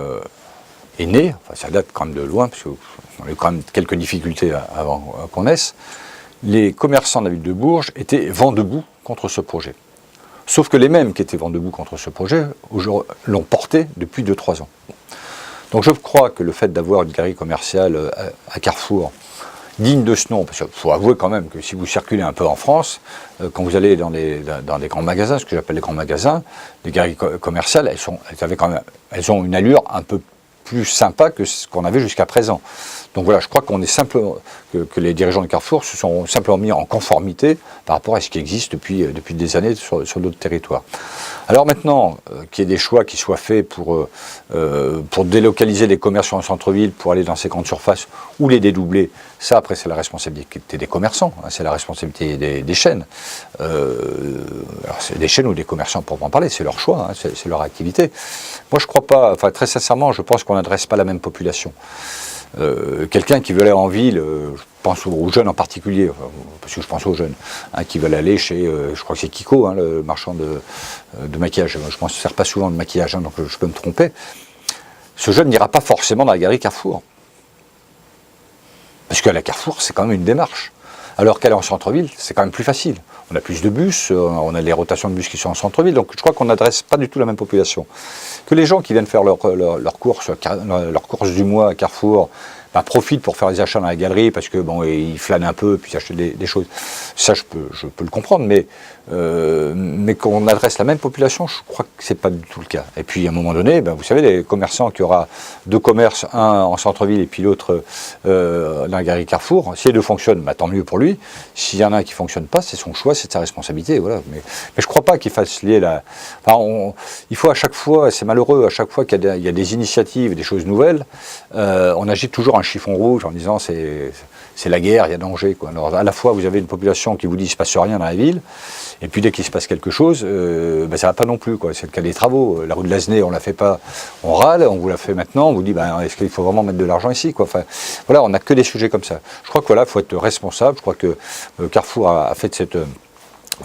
S2: est né, enfin ça date quand même de loin, parce qu'on a eu quand même quelques difficultés avant qu'on naisse, les commerçants de la ville de Bourges étaient vent debout contre ce projet. Sauf que les mêmes qui étaient vent debout contre ce projet l'ont porté depuis 2-3 ans. Donc je crois que le fait d'avoir une galerie commerciale à Carrefour, digne de ce nom, parce qu'il faut avouer quand même que si vous circulez un peu en France, quand vous allez dans des grands magasins, ce que j'appelle les grands magasins, les galeries commerciales, elles ont une allure un peu plus sympa que ce qu'on avait jusqu'à présent. Donc voilà, je crois qu'on est simplement que les dirigeants de Carrefour se sont simplement mis en conformité par rapport à ce qui existe depuis des années sur d'autres territoires. Alors maintenant, qu'il y ait des choix qui soient faits pour délocaliser les commerçants en centre-ville, pour aller dans ces grandes surfaces ou les dédoubler, ça après c'est la responsabilité des commerçants, c'est la responsabilité des chaînes. Alors c'est des chaînes ou des commerçants pour en parler, c'est leur choix, c'est leur activité. Moi je crois pas, enfin très sincèrement, je pense qu'on n'adresse pas la même population. Quelqu'un qui veut aller en ville, je pense aux jeunes en particulier, parce que je pense aux jeunes, qui veulent aller chez, je crois que c'est Kiko, le marchand de maquillage. Je ne m'en sers pas souvent de maquillage, donc je peux me tromper. Ce jeune n'ira pas forcément dans la galerie Carrefour. Parce qu'à la Carrefour, c'est quand même une démarche. Alors qu'aller en centre-ville, c'est quand même plus facile. On a plus de bus, on a les rotations de bus qui sont en centre-ville, donc je crois qu'on n'adresse pas du tout la même population. Que les gens qui viennent faire leurs courses du mois à Carrefour profitent pour faire des achats dans la galerie parce que ils flânent un peu puis achètent des choses. Ça, je peux le comprendre, mais qu'on adresse la même population, je crois que c'est pas du tout le cas. Et puis à un moment donné, vous savez, les commerçants qui aura 2 commerces, un en centre-ville et puis l'autre dans la galerie Carrefour, si les 2 fonctionnent, tant mieux pour lui. S'il y en a un qui ne fonctionne pas, c'est son choix, c'est de sa responsabilité. Voilà. Mais je ne crois pas qu'il fasse lier la... il faut à chaque fois, c'est malheureux, à chaque fois qu'il y a des initiatives, des choses nouvelles, on agite toujours un chiffon rouge en disant c'est la guerre, il y a danger. Alors à la fois vous avez une population qui vous dit il ne se passe rien dans la ville, et puis dès qu'il se passe quelque chose, ça ne va pas non plus. C'est le cas des travaux. La rue de Lasnay, on ne la fait pas, on râle, on vous la fait maintenant, on vous dit est-ce qu'il faut vraiment mettre de l'argent ici Enfin, voilà, on n'a que des sujets comme ça. Je crois que il faut être responsable. Je crois que Carrefour a fait cette...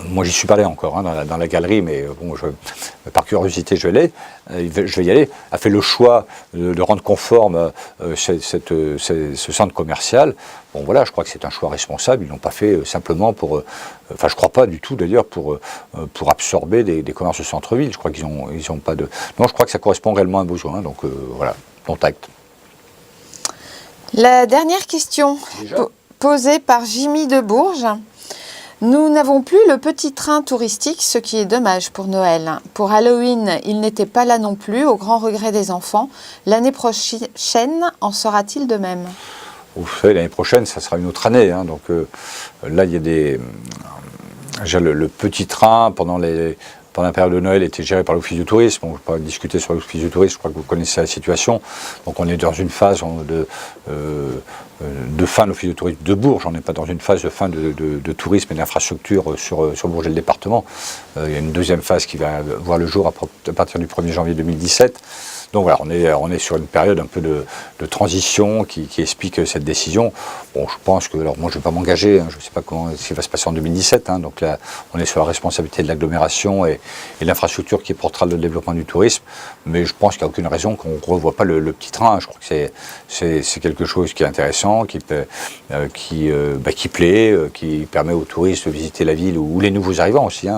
S2: Moi, j'y suis pas allé encore dans la galerie, mais par curiosité, je vais y aller. A fait le choix de rendre conforme ce centre commercial. Voilà, je crois que c'est un choix responsable. Ils l'ont pas fait simplement pour. Je crois pas du tout d'ailleurs pour absorber des commerces de centre-ville. Je crois qu'ils ont pas de. Non, je crois que ça correspond réellement à un besoin. Donc voilà, contact.
S1: La dernière question posée par Jimmy de Bourges. Nous n'avons plus le petit train touristique, ce qui est dommage pour Noël. Pour Halloween, il n'était pas là non plus, au grand regret des enfants. L'année prochaine, en sera-t-il de même ?
S2: Vous savez, l'année prochaine, ça sera une autre année. Donc là, il y a le petit train pendant pendant la période de Noël, était géré par l'Office du tourisme. Bon, je ne vais pas discuter sur l'Office du tourisme, je crois que vous connaissez la situation. Donc on est dans une phase de fin de l'Office du tourisme de Bourges. On n'est pas dans une phase de fin de tourisme et d'infrastructure sur Bourges et le département. Il y a une deuxième phase qui va voir le jour à partir du 1er janvier 2017. Donc voilà, on est sur une période un peu de transition qui explique cette décision. Bon, je pense que, alors moi je ne vais pas m'engager, je ne sais pas ce qui va se passer en 2017, donc là on est sur la responsabilité de l'agglomération et l'infrastructure qui portera le développement du tourisme, mais je pense qu'il n'y a aucune raison qu'on ne revoie pas le petit train. Je crois que c'est quelque chose qui est intéressant, qui plaît, qui permet aux touristes de visiter la ville ou les nouveaux arrivants aussi,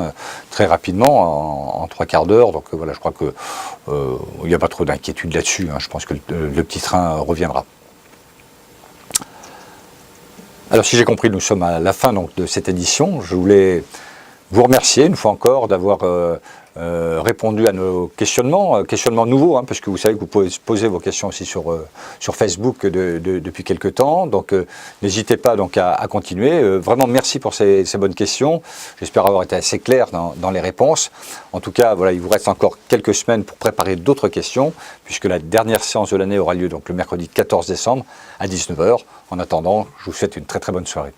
S2: très rapidement, en 3 quarts d'heure. Donc voilà, je crois que il n'y a pas trop d'inquiétude là-dessus. Je pense que le petit train reviendra. Alors si j'ai compris, nous sommes à la fin donc, de cette édition. Je voulais vous remercier une fois encore d'avoir répondu à nos questionnements nouveaux, parce que vous savez que vous pouvez poser vos questions aussi sur Facebook depuis quelques temps. Donc n'hésitez pas donc à continuer. Vraiment merci pour ces bonnes questions. J'espère avoir été assez clair dans les réponses. En tout cas, voilà, il vous reste encore quelques semaines pour préparer d'autres questions, puisque la dernière séance de l'année aura lieu donc le mercredi 14 décembre à 19 h. En attendant, je vous souhaite une très très bonne soirée.